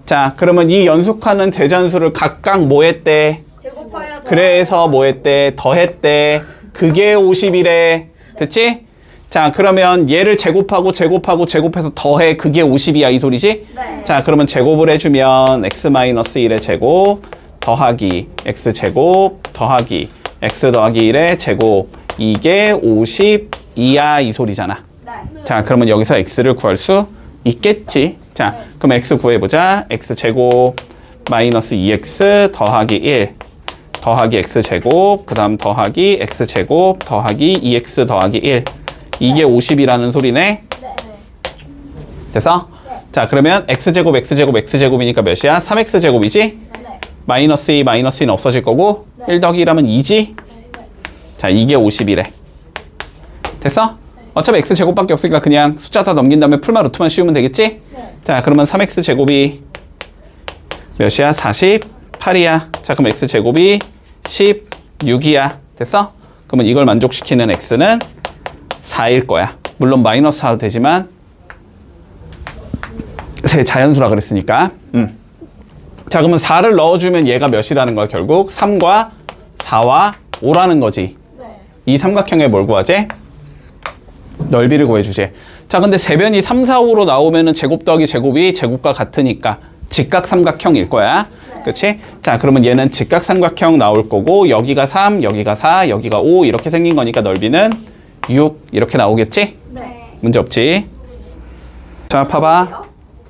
자, 그러면 이 연속하는 대잔수를 각각 뭐 했대? 제곱하여 그래서 뭐 했대? 더했대. 그게 50이래. 됐지? 자, 그러면 얘를 제곱해서 더해. 그게 50이야. 이 소리지? 네. 자, 그러면 제곱을 해주면 x-1의 제곱 더하기 x제곱 더하기 x 더하기 1의 제곱. 이게 52야. 이 소리잖아. 네. 자, 그러면 여기서 x를 구할 수 있겠지. 자, 그럼 x 구해보자. x제곱 마이너스 2x 더하기 1 더하기 x제곱 그 다음 더하기 x제곱 더하기 2x 더하기 1. 이게 50이라는 소리네. 됐어? 자, 그러면 x제곱이니까 몇이야? 3x제곱이지? 네. 마이너스 2 마이너스 2는 없어질 거고 1 더하기 1하면 2지? 자, 이게 50이래. 됐어? 어차피 x제곱밖에 없으니까 그냥 숫자 다 넘긴 다음에 풀마 루트만 씌우면 되겠지? 자, 그러면 3x제곱이 몇이야? 48이야. 자, 그럼 x제곱이 16이야. 됐어? 그러면 이걸 만족시키는 x는 4일 거야. 물론 마이너스 4도 되지만 세 자연수라 그랬으니까. 자, 그러면 4를 넣어주면 얘가 몇이라는 거야? 결국 3과 4와 5라는 거지. 이 삼각형에 뭘 구하지? 넓이를 구해주지. 자, 근데 세변이 3, 4, 5로 나오면은 제곱 더하기 제곱이 제곱과 같으니까 직각삼각형일 거야. 그치? 자, 그러면 얘는 직각삼각형 나올 거고, 여기가 3, 여기가 4, 여기가 5 이렇게 생긴 거니까 넓이는 6 이렇게 나오겠지? 네. 문제 없지? 자, 봐봐.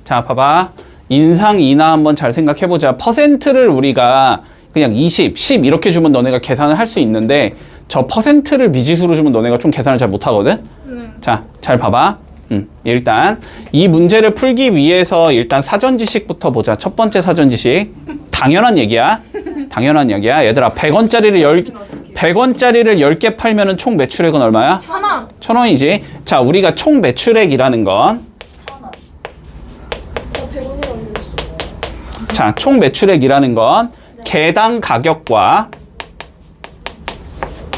자, 봐봐. 인상, 인하 한번 잘 생각해보자. 퍼센트를 우리가 그냥 20, 10 이렇게 주면 너네가 계산을 할 수 있는데, 저 퍼센트를 미지수로 주면 너네가 좀 계산을 잘 못하거든? 자, 잘 봐봐. 일단 이 문제를 풀기 위해서 일단 사전 지식부터 보자. 첫 번째 사전 지식. 당연한 얘기야. 당연한 얘기야. 얘들아, 100원짜리를 10개 팔면은 총 매출액은 얼마야? 1,000원. 1,000원이지. 자, 우리가 총 매출액이라는 건 1,000원. 100원이라고 그랬어. 자, 총 매출액이라는 건 개당 가격과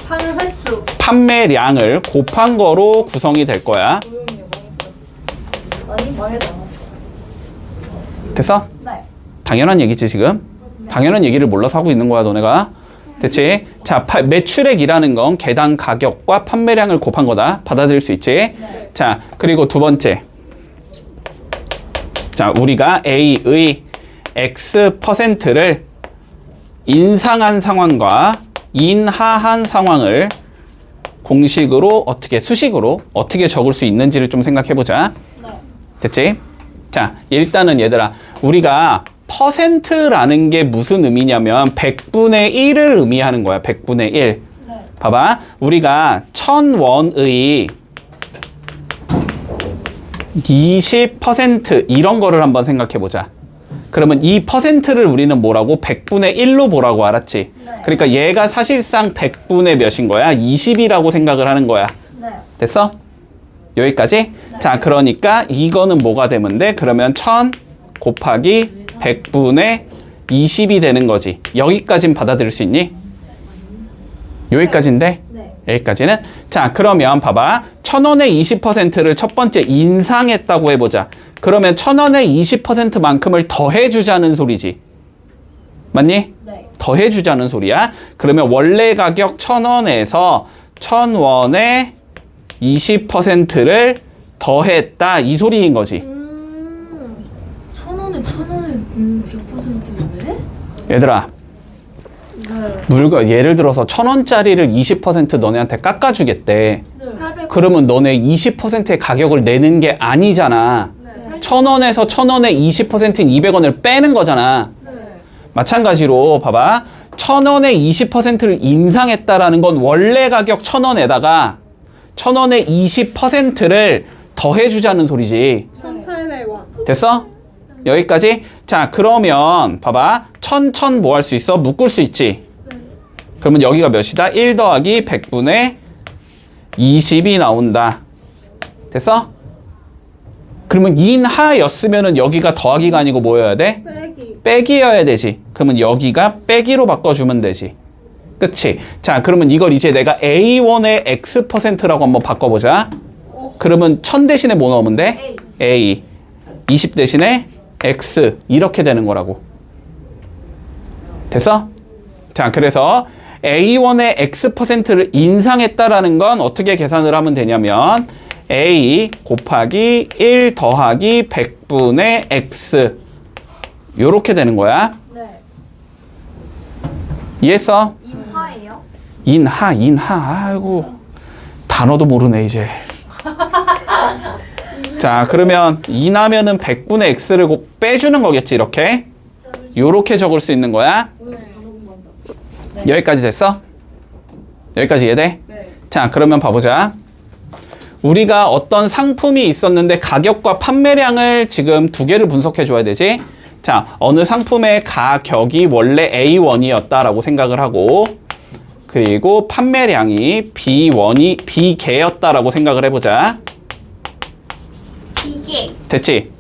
파는 횟수. 판매량을 곱한 거로 구성이 될 거야. 아니, 망하지 않았어. 됐어? 네. 당연한 얘기지, 지금? 당연한 얘기를 몰라서 하고 있는 거야, 너네가. 됐지? 자, 매출액이라는 건 개당 가격과 판매량을 곱한 거다. 받아들일 수 있지? 네. 자, 그리고 두 번째. 자, 우리가 A의 X%를 인상한 상황과 인하한 상황을 공식으로 수식으로 어떻게 적을 수 있는지를 좀 생각해 보자. 네. 됐지? 자, 일단은 얘들아, 우리가 퍼센트라는 게 무슨 의미냐면 100분의 1을 의미하는 거야. 100분의 1. 네. 봐봐. 우리가 1,000원의 20% 이런 거를 한번 생각해 보자. 그러면 이 퍼센트를 우리는 뭐라고? 100분의 1로 보라고, 알았지? 네. 그러니까 얘가 사실상 100분의 몇인 거야? 20이라고 생각을 하는 거야. 네. 됐어? 여기까지? 자, 그러니까 이거는 뭐가 되면 돼? 그러면 1000 곱하기 100분의 20이 되는 거지. 여기까진 받아들일 수 있니? 여기까지인데? 네. 여기까지는? 자, 그러면 봐봐. 1,000원의 20%를 첫 번째 인상했다고 해보자. 그러면 1,000원의 20%만큼을 더해주자는 소리지. 맞니? 네. 더해주자는 소리야. 그러면 원래 가격 1,000원에서 1,000원의 20%를 더했다. 이 소리인 거지. 1,000원에 100%왜? 얘들아, 예를 들어서 1,000원짜리를 20% 너네한테 깎아주겠대. 그러면 너네 20%의 가격을 내는 게 아니잖아. 1,000원에서 1,000원의 20%인 200원을 빼는 거잖아. 마찬가지로 봐봐. 1,000원의 20%를 인상했다라는 건 원래 가격 1,000원에다가 1,000원의 20%를 더해주자는 소리지. 1,800원. 됐어? 여기까지? 자, 그러면 봐봐. 1,000 뭐 할 수 있어? 묶을 수 있지. 그러면 여기가 몇이다? 1 더하기 100분의 20이 나온다. 됐어? 그러면 인하였으면은 여기가 더하기가 아니고 뭐여야 돼? 빼기여야 되지. 그러면 여기가 빼기로 바꿔주면 되지. 그치? 자, 그러면 이걸 이제 내가 A1의 X%라고 한번 바꿔보자. 그러면 1000 대신에 뭐 넣으면 돼? A. 20 대신에 X. 이렇게 되는 거라고. 됐어? 자, 그래서 A1의 X%를 인상했다라는 건 어떻게 계산을 하면 되냐면 A 곱하기 1 더하기 100분의 X. 요렇게 되는 거야. 네. 이해했어? 인하예요? 인하. 아이고. 단어도 모르네, 이제. 자, 그러면 인하면은 100분의 X를 빼주는 거겠지, 이렇게. 요렇게 적을 수 있는 거야. 네. 여기까지 됐어? 여기까지 이해돼? 네. 자, 그러면 봐보자. 우리가 어떤 상품이 있었는데 가격과 판매량을 지금 두 개를 분석해 줘야 되지. 자, 어느 상품의 가격이 원래 A1이었다라고 생각을 하고, 그리고 판매량이 B개였다라고 생각을 해보자. 이게. 됐지?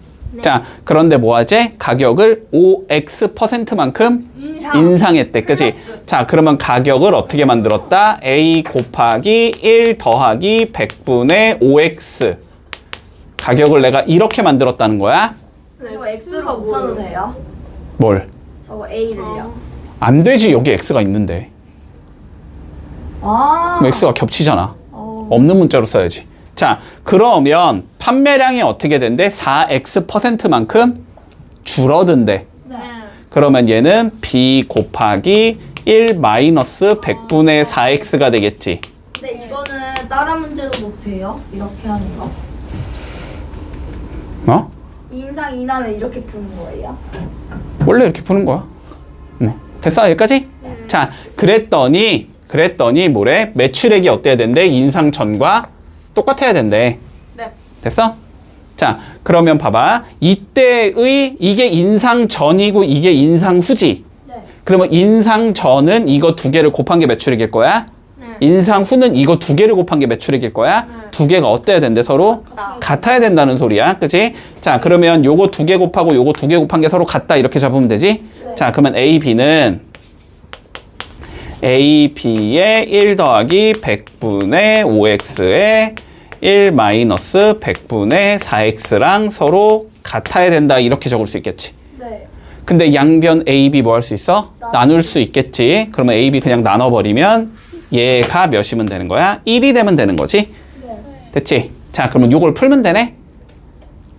자, 그런데 뭐 하지? 가격을 5X%만큼 인상했대. 그치? 자, 그러면 가격을 어떻게 만들었다? A 곱하기 1 더하기 100분의 5X. 가격을 내가 이렇게 만들었다는 거야. 저 X로 붙여도 돼요? 뭘? 저거 A를요. 안 되지. 여기 X가 있는데. 아. 그럼 X가 겹치잖아. 없는 문자로 써야지. 자, 그러면 판매량이 어떻게 된대? 4X%만큼 줄어든대. 네. 그러면 얘는 B 곱하기 1 마이너스 100분의 4X가 되겠지. 근데 이거는 다른 문제도 뭐 돼요? 이렇게 하는 거? 어? 인상 인하면 이렇게 푸는 거예요? 원래 이렇게 푸는 거야. 됐어? 여기까지? 자, 그랬더니 뭐래? 매출액이 어때야 된대? 인상 전과 똑같아야 된대. 네. 됐어? 자, 그러면 봐봐. 이때의 이게 인상 전이고 이게 인상 후지. 네. 그러면 인상 전은 이거 두 개를 곱한 게 몇 추릭일 거야? 네. 인상 후는 이거 두 개를 곱한 게 몇 추릭일 거야? 두 개가 어때야 된대 서로? 같아야 된다는 소리야. 그치? 자, 그러면 요거 두 개 곱하고 요거 두 개 곱한 게 서로 같다 이렇게 잡으면 되지? 네. 자, 그러면 A, B는 A, B의 1 더하기 100분의 5x에 1 마이너스 100분의 4x랑 서로 같아야 된다 이렇게 적을 수 있겠지. 네. 근데 양변 A, B 뭐 할 수 있어? 나눌 수 있겠지. 그러면 A, B 그냥 나눠버리면 얘가 몇이면 되는 거야? 1이 되면 되는 거지. 네. 됐지? 자, 그러면 요걸 풀면 되네?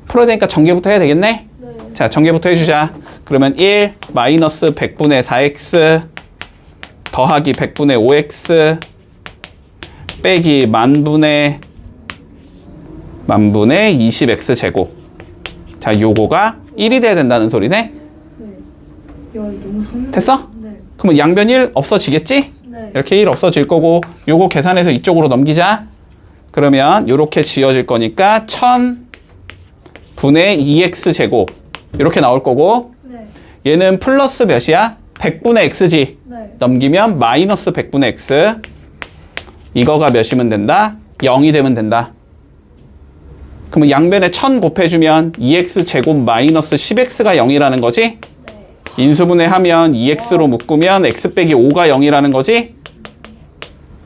풀어야 되니까 전개부터 해야 되겠네? 네. 자, 전개부터 해주자. 그러면 1 마이너스 100분의 4x 더하기 100분의 5x 빼기 만분의 20x 제곱. 자, 요거가 1이 돼야 된다는 소리네? 네. 야, 너무 상. 됐어? 네. 그러면 양변 1 없어지겠지? 네. 이렇게 1 없어질 거고 요거 계산해서 이쪽으로 넘기자. 그러면 요렇게 지어질 거니까 1000분의 2x 제곱 이렇게 나올 거고 네. 얘는 플러스 몇이야? 100분의 x지. 네. 넘기면 마이너스 100분의 x. 이거가 몇이면 된다? 0이 되면 된다. 그러면 양변에 1000 곱해주면 2x 제곱 마이너스 10x가 0이라는 거지? 네. 인수분해 하면 2x로 묶으면 x 빼기 5가 0이라는 거지?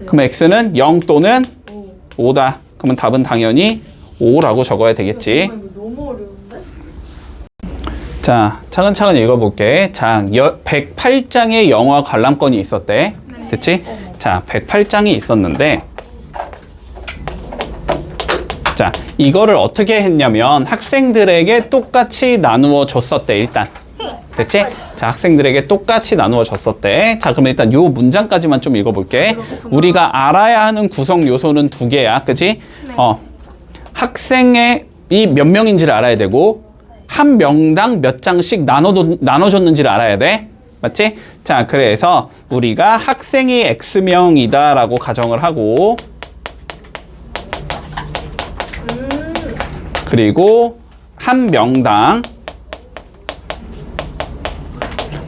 그러면 x는 0 또는 오. 5다. 그러면 답은 당연히 5라고 적어야 되겠지. 이거 너무 어려운데? 자, 차근차근 읽어볼게. 자, 108장의 영어 관람권이 있었대. 됐지? 자, 108장이 있었는데 자, 이거를 어떻게 했냐면 학생들에게 똑같이 나누어 줬었대, 일단. 됐지? 자, 학생들에게 똑같이 나누어 줬었대. 자, 그러면 일단 요 문장까지만 좀 읽어볼게. 우리가 알아야 하는 구성 요소는 두 개야. 그치? 학생의 이 몇 명인지를 알아야 되고 한 명당 몇 장씩 나눠줬는지를 알아야 돼. 맞지? 자, 그래서 우리가 학생이 X명이다 라고 가정을 하고 그리고 한 명당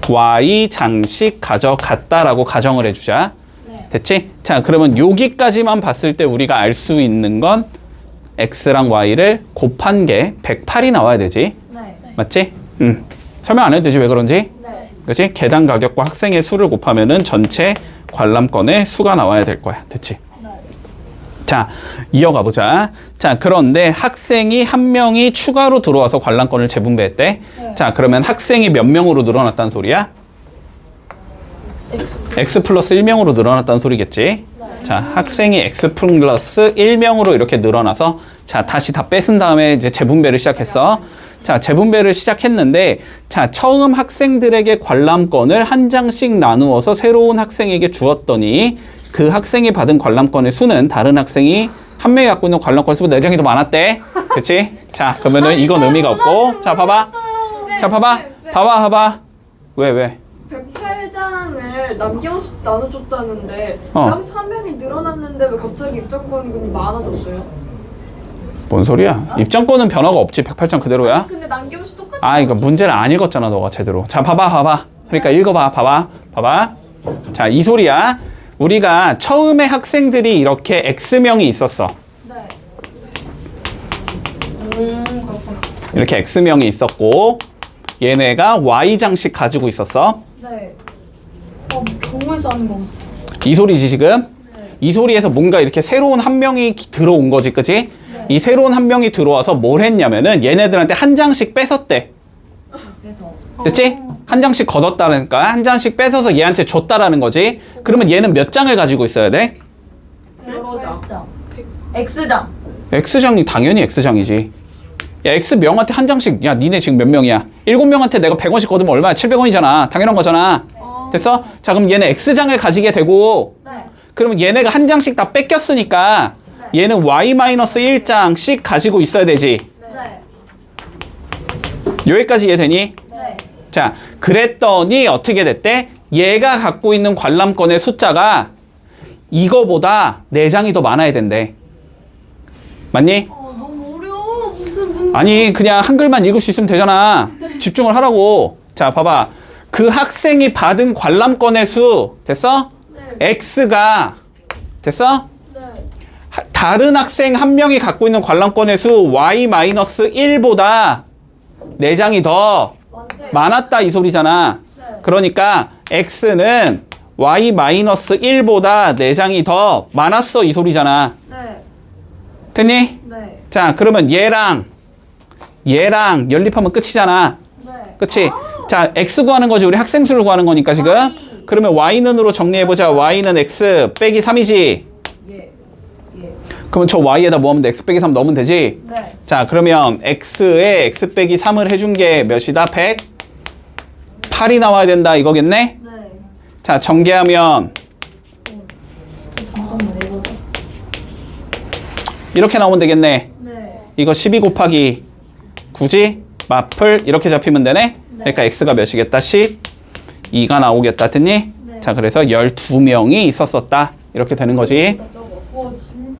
Y 장씩 가져갔다라고 가정을 해주자. 됐지? 자, 그러면 여기까지만 봤을 때 우리가 알 수 있는 건 X랑 Y를 곱한 게 108이 나와야 되지. 네. 맞지? 설명 안 해도 되지, 왜 그런지? 네. 그치? 계단 가격과 학생의 수를 곱하면은 전체 관람권의 수가 나와야 될 거야. 됐지? 자, 이어가 보자. 자, 그런데 학생이 한 명이 추가로 들어와서 관람권을 재분배했대. 네. 자, 그러면 학생이 몇 명으로 늘어났다는 소리야? X 플러스 1명으로 늘어났다는 소리겠지? 자, 학생이 X 플러스 1명으로 이렇게 늘어나서 자, 다시 다 뺏은 다음에 이제 재분배를 시작했어. 자, 재분배를 시작했는데 자, 처음 학생들에게 관람권을 한 장씩 나누어서 새로운 학생에게 주었더니 그 학생이 받은 관람권의 수는 다른 학생이 한 명이 갖고 있는 관람권 수보다 4장이 더 많았대. 그치? 자, 그러면은 이건 의미가 없고. 자, 봐봐. 자, 봐봐. 왜? 108장을 남김없이 나눠줬다는데 어. 여기서 한 명이 늘어났는데 왜 갑자기 입장권금이 많아졌어요? 뭔 소리야? 입장권은 변화가 없지. 108장 그대로야. 근데 남김없이 똑같이 아, 이거 문제를 안 읽었잖아, 너가 제대로. 자, 봐봐. 그러니까 읽어봐. 봐봐. 자, 이 소리야. 우리가 처음에 학생들이 이렇게 X명이 있었어. 네. 그렇구나. 이렇게 X명이 있었고 얘네가 Y장씩 가지고 있었어. 네. 정말 싸는 거 같아. 이 소리지 지금? 이 소리에서 뭔가 이렇게 새로운 한 명이 들어온 거지, 그치? 이 새로운 한 명이 들어와서 뭘 했냐면은 얘네들한테 한 장씩 뺏었대. 그래서. 됐지? 한 장씩 걷었다니까 한 장씩 뺏어서 얘한테 줬다라는 거지. 그러면 얘는 몇 장을 가지고 있어야 돼? 여러 장. X장. X장이 당연히 X장이지. 야, X명한테 한 장씩, 야, 니네 지금 몇 명이야? 7명한테 내가 100원씩 걷으면 얼마야? 700원이잖아. 당연한 거잖아. 됐어? 자, 그럼 얘는 X장을 가지게 되고 네. 그러면 얘네가 한 장씩 다 뺏겼으니까 얘는 Y-1장씩 가지고 있어야 되지. 네. 여기까지 이해되니? 네. 자, 그랬더니 어떻게 됐대? 얘가 갖고 있는 관람권의 숫자가 이거보다 4장이 더 많아야 된대. 맞니? 너무 어려워. 무슨 문제? 아니 그냥 한글만 읽을 수 있으면 되잖아. 집중을 하라고. 자 봐봐. 그 학생이 받은 관람권의 수 됐어? X가 됐어? 네. 다른 학생 한 명이 갖고 있는 관람권의 수 Y-1보다 4장이 더 많았다 이 소리잖아. 그러니까 X는 Y-1보다 4장이 더 많았어 이 소리잖아. 네. 됐니? 네. 자 그러면 얘랑 연립하면 끝이잖아. 네. 그치? 자 X 구하는 거지. 우리 학생 수를 구하는 거니까 지금. Y. 그러면 Y는으로 정리해보자. Y는 X 빼기 3이지. 예. 예. 그러면 저 Y에다 뭐 하면 돼? X 빼기 3 넣으면 되지? 네. 자 그러면 X에 X 빼기 3을 해준 게 몇이다? 108이 나와야 된다 이거겠네? 네. 자 전개하면 잠깐만 이거. 이렇게 나오면 되겠네. 네. 이거 12 곱하기 9지? 마플 이렇게 잡히면 되네? 그러니까 X가 몇이겠다? 12가 나오겠다. 됐니? 네. 자 그래서 12명이 있었었다. 이렇게 되는 거지.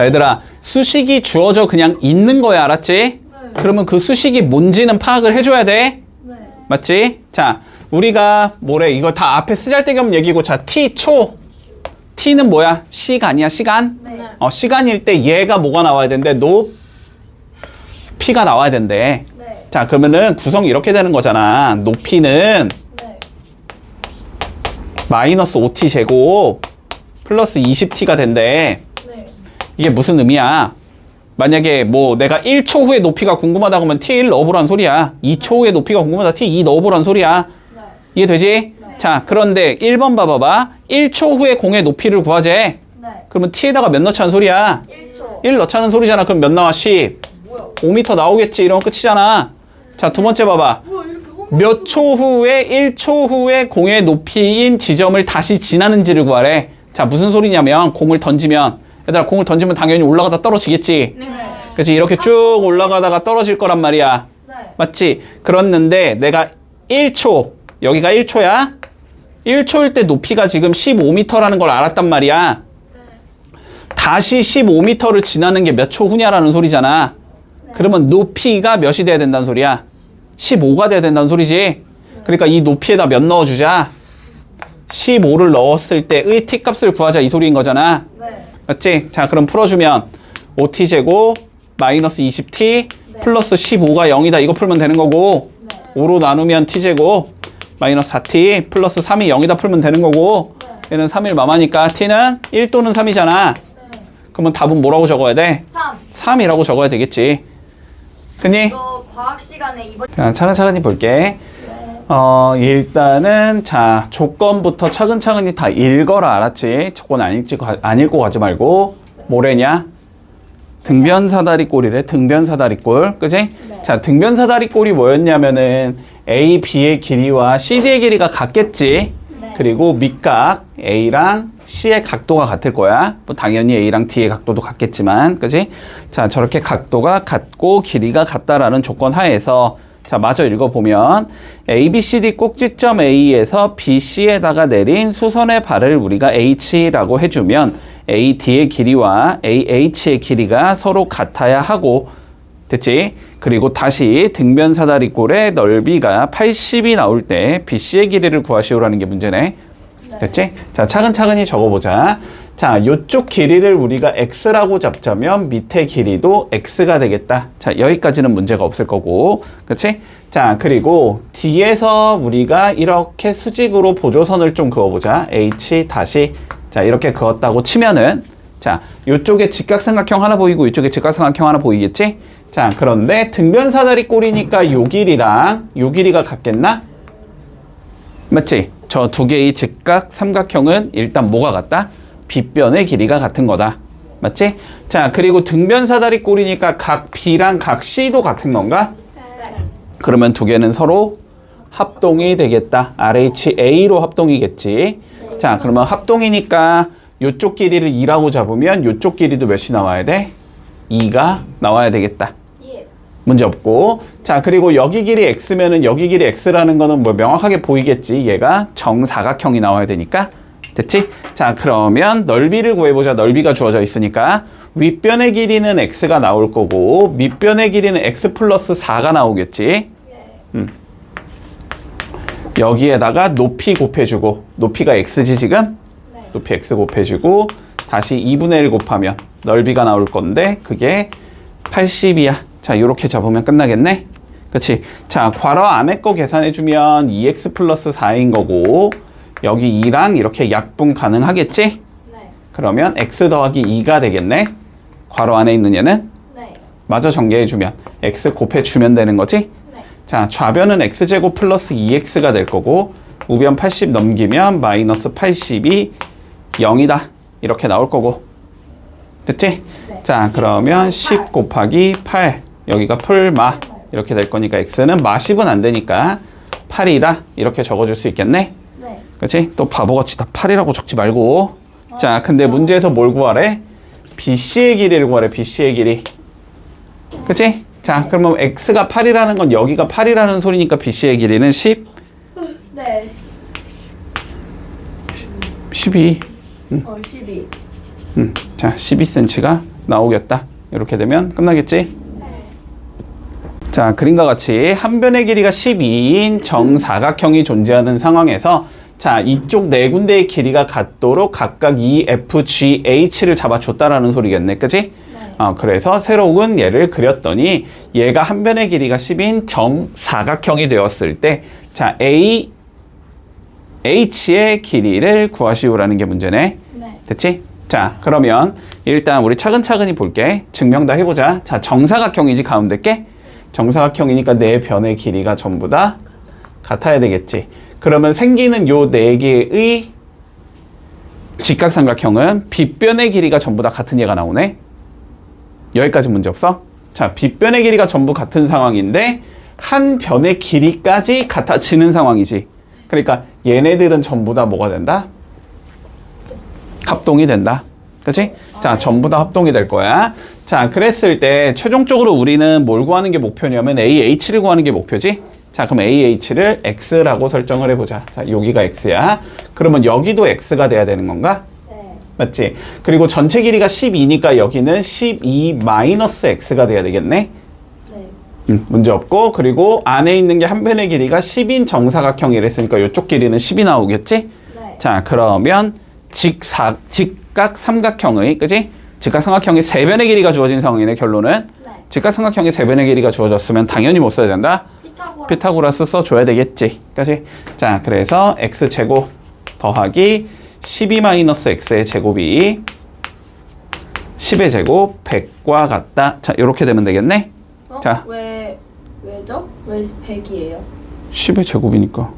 얘들아 수식이 주어져 그냥 있는 거야. 알았지? 그러면 그 수식이 뭔지는 파악을 해줘야 돼. 네. 맞지? 자 우리가 뭐래 이거 다 앞에 쓰잘데기 없는 얘기고 자 T초 T는 뭐야? 시가 아니야 시간? 네. 시간일 때 얘가 뭐가 나와야 된대? 높이가 나와야 된대. 네. 자 그러면은 구성이 이렇게 되는 거잖아. 높이는 네. 마이너스 5t 제곱 플러스 20t가 된대. 네. 이게 무슨 의미야? 만약에 뭐 내가 1초 후에 높이가 궁금하다고 하면 t1 넣어보란 소리야. 2초 후에 높이가 궁금하다 t2 넣어보란 소리야. 네. 이해되지? 자 그런데 1번 봐봐봐. 1초 후에 공의 높이를 구하재. 네. 그러면 t에다가 몇 넣자는 소리야? 1초. 1 넣자는 소리잖아. 그럼 몇 나와? 10. 뭐야? 5m 나오겠지. 이러면 끝이잖아. 자 두 번째 봐봐. 몇 초 후에 1초 후에 공의 높이인 지점을 다시 지나는지를 구하래. 자 무슨 소리냐면 공을 던지면 얘들아 공을 던지면 당연히 올라가다 떨어지겠지. 네. 그치? 이렇게 쭉 올라가다가 떨어질 거란 말이야. 네. 맞지? 그랬는데 내가 1초 여기가 1초야. 1초일 때 높이가 지금 15m라는 걸 알았단 말이야. 다시 15m를 지나는 게 몇 초 후냐라는 소리잖아. 그러면 높이가 몇이 돼야 된다는 소리야? 15가 돼야 된다는 소리지. 그러니까 이 높이에다 몇 넣어주자? 15를 넣었을 때의 t값을 구하자 이 소리인 거잖아. 네. 맞지? 자 그럼 풀어주면 5t제곱 마이너스 20t 플러스 15가 0이다 이거 풀면 되는 거고 5로 나누면 t제곱 마이너스 4t 플러스 3이 0이다 풀면 되는 거고 얘는 3일 마마니까 t는 1 또는 3이잖아. 그러면 답은 뭐라고 적어야 돼? 3. 3이라고 적어야 되겠지. 됐니? 이거 과학 시간에 이번. 자 차근차근히 볼게. 일단은 자 조건부터 차근차근히 다 읽어라. 알았지? 조건 안 읽고 가지 말고 뭐래냐? 등변사다리꼴이래. 등변사다리꼴. 그치? 자 등변사다리꼴이 뭐였냐면은 A, B의 길이와 CD의 길이가 같겠지. 그리고 밑각 A랑 C의 각도가 같을 거야. 뭐 당연히 A랑 D의 각도도 같겠지만, 그지? 자, 저렇게 각도가 같고 길이가 같다라는 조건 하에서 자, 마저 읽어보면 A, B, C, D 꼭지점 A에서 B, C에다가 내린 수선의 발을 우리가 H라고 해주면 A, D의 길이와 A, H의 길이가 서로 같아야 하고 됐지? 그리고 다시 등변사다리꼴의 넓이가 80이 나올 때 BC의 길이를 구하시오라는 게 문제네. 됐지? 자, 차근차근히 적어보자. 자, 요쪽 길이를 우리가 X라고 잡자면 밑에 길이도 X가 되겠다. 자, 여기까지는 문제가 없을 거고. 그치? 자, 그리고 D에서 우리가 이렇게 수직으로 보조선을 좀 그어보자. H 다시. 자, 이렇게 그었다고 치면은 자, 요쪽에 직각삼각형 하나 보이고 이쪽에 직각삼각형 하나 보이겠지? 자, 그런데 등변사다리 꼴이니까 요 길이랑 요 길이가 같겠나? 맞지? 저 두 개의 직각삼각형은 일단 뭐가 같다? 빗변의 길이가 같은 거다. 맞지? 자, 그리고 등변사다리 꼴이니까 각 B랑 각 C도 같은 건가? 그러면 두 개는 서로 합동이 되겠다. RHA로 합동이겠지. 자, 그러면 합동이니까 요쪽 길이를 2라고 잡으면 요쪽 길이도 몇이 나와야 돼? 2가 나와야 되겠다. 문제 없고. 자, 그리고 여기 길이 X면은 여기 길이 X라는 거는 뭐 명확하게 보이겠지. 얘가 정사각형이 나와야 되니까. 됐지? 자, 그러면 넓이를 구해보자. 넓이가 주어져 있으니까 윗변의 길이는 x가 나올 거고 밑변의 길이는 x 플러스 4가 나오겠지? 여기에다가 높이 곱해주고 높이가 x지 지금? 네. 높이 x 곱해주고 다시 2분의 1 곱하면 넓이가 나올 건데 그게 80이야. 자, 이렇게 잡으면 끝나겠네? 그치? 자, 괄호 안에 거 계산해주면 2x 플러스 4인 거고 여기 2랑 이렇게 약분 가능하겠지? 네. 그러면 x 더하기 2가 되겠네? 괄호 안에 있는 얘는? 네. 마저 전개해주면 x 곱해주면 되는 거지? 네. 자, 좌변은 x제곱 플러스 2x가 될 거고 우변 80 넘기면 마이너스 80이 0이다. 이렇게 나올 거고. 됐지? 네. 자, 그러면 10 곱하기 8 여기가 풀마 이렇게 될 거니까 x는 마10은 안 되니까 8이다. 이렇게 적어줄 수 있겠네? 네. 그치? 또 바보같이 다 8이라고 적지 말고. 자, 근데 문제에서 뭘 구하래? BC의 길이를 구하래. BC의 길이. 그치? 자, 그러면 x가 8이라는 건 여기가 8이라는 소리니까 BC의 길이는 10, 네. 12. 12. 자, 12cm가 나오겠다. 이렇게 되면 끝나겠지? 자, 그림과 같이 한 변의 길이가 12인 정사각형이 존재하는 상황에서 자, 이쪽 네 군데의 길이가 같도록 각각 E, F, G, H를 잡아줬다라는 소리겠네. 그치? 네. 그래서 새로운 얘를 그렸더니 얘가 한 변의 길이가 10인 정사각형이 되었을 때 자, A, H의 길이를 구하시오라는 게 문제네. 네. 됐지? 자, 그러면 일단 우리 차근차근히 볼게. 증명 다 해보자. 자, 정사각형이지 가운데 게? 정사각형이니까 네 변의 길이가 전부 다 같아야 되겠지. 그러면 생기는 요 네 개의 직각삼각형은 빗변의 길이가 전부 다 같은 얘가 나오네. 여기까지 문제 없어? 자, 빗변의 길이가 전부 같은 상황인데 한 변의 길이까지 같아지는 상황이지. 그러니까 얘네들은 전부 다 뭐가 된다? 합동이 된다. 그치? 자, 전부 다 합동이 될 거야. 자, 그랬을 때 최종적으로 우리는 뭘 구하는 게 목표냐면 AH를 구하는 게 목표지? 자, 그럼 AH를 X라고 설정을 해보자. 자, 여기가 X야. 그러면 여기도 X가 돼야 되는 건가? 네. 맞지? 그리고 전체 길이가 12니까 여기는 12-X가 돼야 되겠네? 네. 문제 없고, 그리고 안에 있는 게 한 변의 길이가 10인 정사각형이랬으니까 이쪽 길이는 10이 나오겠지? 네. 자, 그러면 직각 삼각형의, 그지? 직각 삼각형의 세 변의 길이가 주어진 상황이네, 결론은. 네. 직각 삼각형의 세 변의 길이가 주어졌으면 당연히 못 써야 된다? 피타고라스 써줘야 되겠지. 그치? 자, 그래서 x제곱 더하기 12-x의 제곱이 10의 제곱 100과 같다. 자, 이렇게 되면 되겠네? 자. 왜죠? 왜 100이에요? 10의 제곱이니까.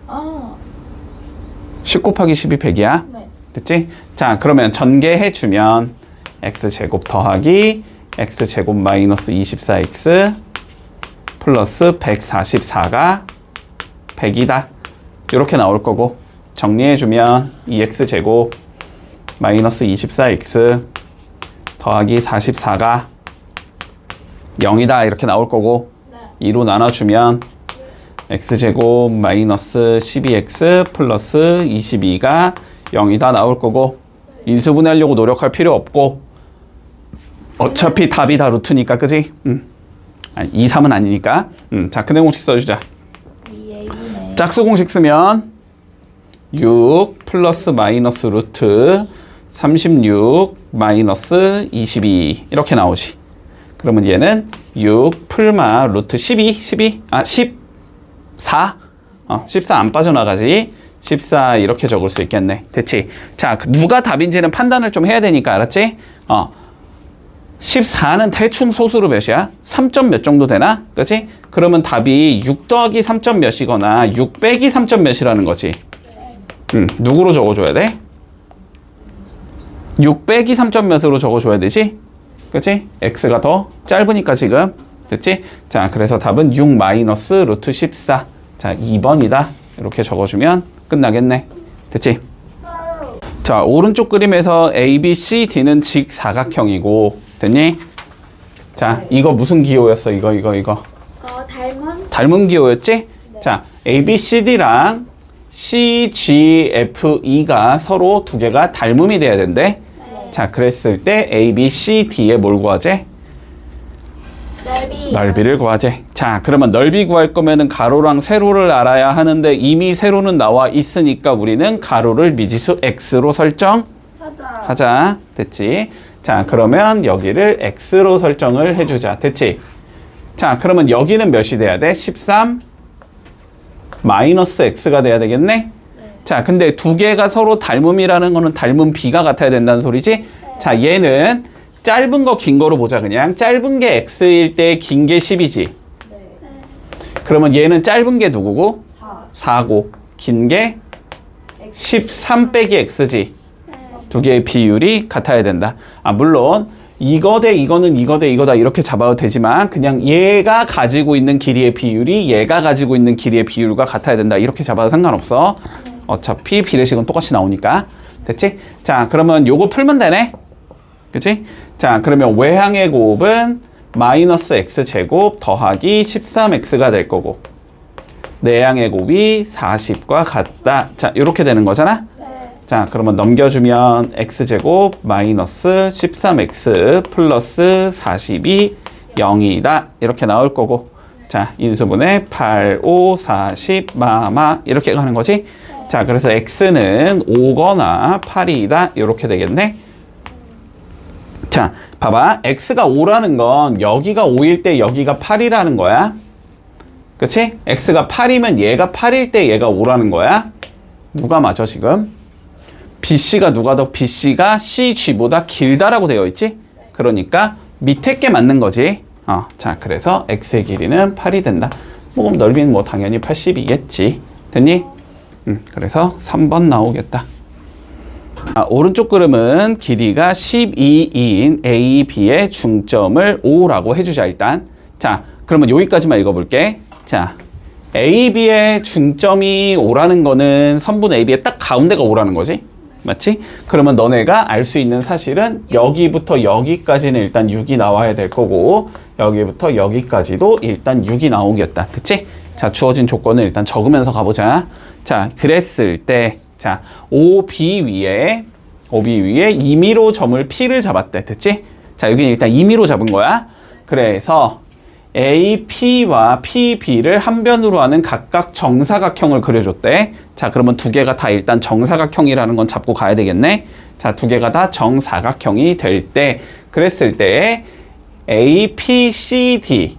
아. 10 곱하기 10이 100이야. 네. 됐지? 자, 그러면 전개해주면 x제곱 더하기 x제곱 마이너스 24x 플러스 144가 100이다. 이렇게 나올 거고 정리해주면 2x제곱 마이너스 24x 더하기 44가 0이다. 이렇게 나올 거고 네. 2로 나눠주면 x제곱 마이너스 12x 플러스 22가 0이다 나올 거고 인수분해하려고 노력할 필요 없고 어차피 답이 다 루트니까 그지? 아니, 2, 3은 아니니까. 자, 근해 공식 써주자. 2a분의 짝수 공식 쓰면 6 플러스 마이너스 루트 36 마이너스 22 이렇게 나오지. 그러면 얘는 6 풀마 루트 14 14 안 빠져나가지. 14 이렇게 적을 수 있겠네. 됐지? 자, 누가 답인지는 판단을 좀 해야 되니까 알았지? 14는 대충 소수로 몇이야? 3점 몇 정도 되나? 그치? 그러면 답이 6 더하기 3점 몇이거나 6 빼기 3점 몇이라는 거지. 누구로 적어줘야 돼? 6 빼기 3점 몇으로 적어줘야 되지? 그치? x가 더 짧으니까 지금. 됐지? 자, 그래서 답은 6 마이너스 루트 14. 자, 2번이다. 이렇게 적어주면 끝나겠네. 됐지? 자, 오른쪽 그림에서 A, B, C, D는 직사각형이고 됐니? 자, 이거 무슨 기호였어? 이거 닮은? 닮은 기호였지? 자, A, B, C, D랑 CGFE가 서로 두 개가 닮음이 돼야 된대. 자, 그랬을 때 A, B, C, D에 뭘 구하재? 넓이. 넓이를 구하재. 자, 그러면 넓이 구할 거면은 가로랑 세로를 알아야 하는데 이미 세로는 나와 있으니까 우리는 가로를 미지수 X로 설정하자. 됐지? 자, 그러면 여기를 X로 설정을 해주자. 됐지? 자, 그러면 여기는 몇이 돼야 돼? 13 마이너스 X가 돼야 되겠네? 자, 근데 두 개가 서로 닮음이라는 거는 닮음 B가 같아야 된다는 소리지? 자, 얘는 짧은 거 긴 거로 보자. 그냥 짧은 게 X일 때 긴 게 10이지. 그러면 얘는 짧은 게 누구고? 4고 긴 게 13 빼기 X지. 두 개의 비율이 같아야 된다. 아, 물론 이거 대 이거는 이거 대 이거다 이렇게 잡아도 되지만 그냥 얘가 가지고 있는 길이의 비율이 얘가 가지고 있는 길이의 비율과 같아야 된다. 이렇게 잡아도 상관없어. 어차피 비례식은 똑같이 나오니까. 됐지? 자, 그러면 요거 풀면 되네. 그치? 자, 그러면 외항의 곱은 마이너스 x제곱 더하기 13x가 될 거고 내항의 곱이 40과 같다. 자, 이렇게 되는 거잖아? 자, 그러면 넘겨주면 x제곱 마이너스 13x 플러스 40이 0이다. 이렇게 나올 거고 자, 인수분해 8, 5, 40, 마마 이렇게 가는 거지? 자, 그래서 x는 5거나 8이다. 이렇게 되겠네? 자, 봐봐. x가 5라는 건 여기가 5일 때 여기가 8이라는 거야. 그치? x가 8이면 얘가 8일 때 얘가 5라는 거야. 누가 맞아 지금? BC가 누가 더 BC가 CG보다 길다라고 되어 있지? 그러니까 밑에 게 맞는 거지. 자, 그래서 x의 길이는 8이 된다. 뭐 그럼 넓이는 뭐 당연히 80이겠지. 됐니? 그래서 3번 나오겠다. 오른쪽 그림은 길이가 12인 A, B의 중점을 5라고 해주자 일단. 자, 그러면 여기까지만 읽어볼게. 자, A, B의 중점이 5라는 거는 선분 A, B의 딱 가운데가 5라는 거지? 맞지? 그러면 너네가 알 수 있는 사실은 여기부터 여기까지는 일단 6이 나와야 될 거고 여기부터 여기까지도 일단 6이 나오겠다. 됐지? 자, 주어진 조건을 일단 적으면서 가보자. 자, 그랬을 때 자, OB 위에 임의로 점을 P를 잡았대. 됐지? 자, 여기는 일단 임의로 잡은 거야. 그래서 AP와 PB를 한 변으로 하는 각각 정사각형을 그려줬대. 자, 그러면 두 개가 다 일단 정사각형이라는 건 잡고 가야 되겠네. 자, 두 개가 다 정사각형이 될 때, 그랬을 때 APCD